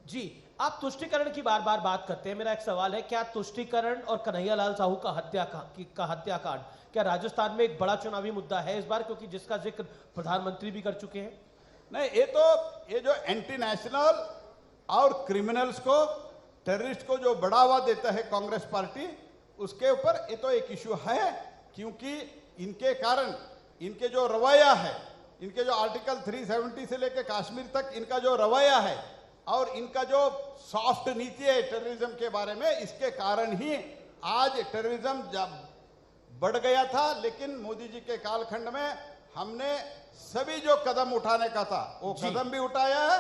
जी। आप तुष्टीकरण की बार बार बात करते हैं, मेरा एक सवाल है, क्या तुष्टीकरण और कन्हैयालाल साहू का हत्याकांड क्या राजस्थान में एक बड़ा चुनावी मुद्दा है इस बार, क्योंकि जिसका जिक्र प्रधानमंत्री भी कर चुके हैं? नहीं, ये जो एंटी नेशनल और क्रिमिनल्स को, टेररिस्ट को जो बढ़ावा देता है कांग्रेस पार्टी, उसके ऊपर ये तो एक इश्यू है, क्योंकि इनके कारण, इनके जो रवैया है, इनके जो आर्टिकल 370 से लेकर कश्मीर तक इनका जो रवैया है और इनका जो सॉफ्ट नीति है टेररिज्म के बारे में, इसके कारण ही आज टेररिज्म बढ़ गया था। लेकिन मोदी जी के कालखंड में हमने सभी जो कदम उठाने का था वो कदम भी उठाया है,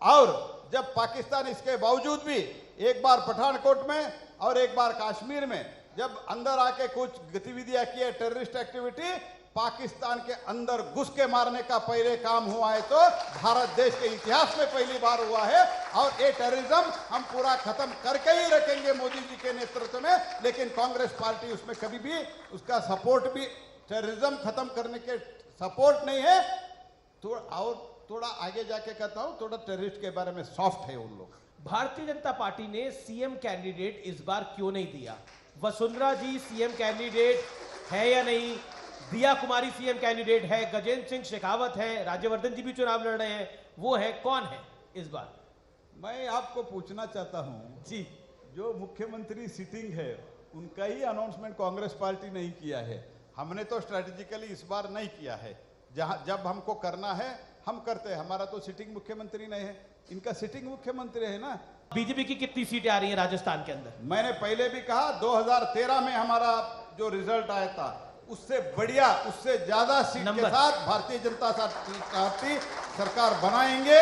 और जब पाकिस्तान इसके बावजूद भी एक बार पठानकोट में और एक बार कश्मीर में जब अंदर आके कुछ गतिविधियां की है, टेररिस्ट एक्टिविटी, पाकिस्तान के अंदर घुस के मारने का पहले काम हुआ है तो भारत देश के इतिहास में पहली बार हुआ है। और ये टेररिज्म हम पूरा खत्म करके ही रखेंगे मोदी जी के नेतृत्व में। लेकिन कांग्रेस पार्टी उसमें कभी भी उसका सपोर्ट भी, टेररिज्म खत्म करने के सपोर्ट नहीं है। थोड़ा आगे जाके कहता हूं, थोड़ा टेररिस्ट के बारे में सॉफ्ट है उन लोग। भारतीय जनता पार्टी ने सीएम कैंडिडेट इस बार क्यों नहीं दिया? वसुंधरा जी सीएम कैंडिडेट है या नहीं? दिया कुमारी सीएम कैंडिडेट है, गजेंद्र सिंह शेखावत है, राज्यवर्धन जी भी चुनाव लड़ रहे हैं, वो है, कौन है इस बार? मैं आपको पूछना चाहता हूं जी, जो मुख्यमंत्री सिटिंग है उनका ही अनाउंसमेंट कांग्रेस पार्टी नहीं किया है। हमने तो स्ट्रेटेजिकली इस बार नहीं किया है, जब हमको करना है हम करते हैं। हमारा तो सिटिंग मुख्यमंत्री नहीं है, इनका सिटिंग मुख्यमंत्री है ना। बीजेपी की कितनी सीटें आ रही हैं राजस्थान के अंदर? मैंने पहले भी कहा 2013 में हमारा जो रिजल्ट आया था उससे बढ़िया, उससे ज्यादा सीट के साथ भारतीय जनता पार्टी सरकार बनाएंगे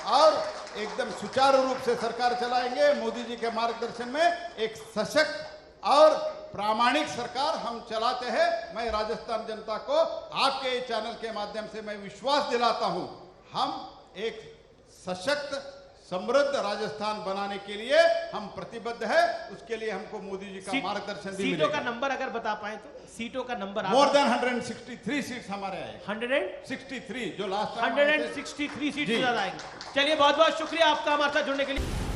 और एकदम सुचारू रूप से सरकार चलाएंगे। मोदी जी के मार्गदर्शन में एक सशक्त और प्रामाणिक सरकार हम चलाते हैं। मैं राजस्थान जनता को आपके चैनल के माध्यम से मैं विश्वास दिलाता हूं, हम एक सशक्त समृद्ध राजस्थान बनाने के लिए हम प्रतिबद्ध है। उसके लिए हमको मोदी जी का मार्गदर्शन भी मिलेगा। सीटों का नंबर अगर बता पाए तो? सीटों का नंबर मोर देन 163 सीट्स हमारे आए। 163 जो लास्ट 163 सीट ज्यादा आएंगे। चलिए, बहुत बहुत शुक्रिया आपका हमारे साथ जुड़ने के लिए।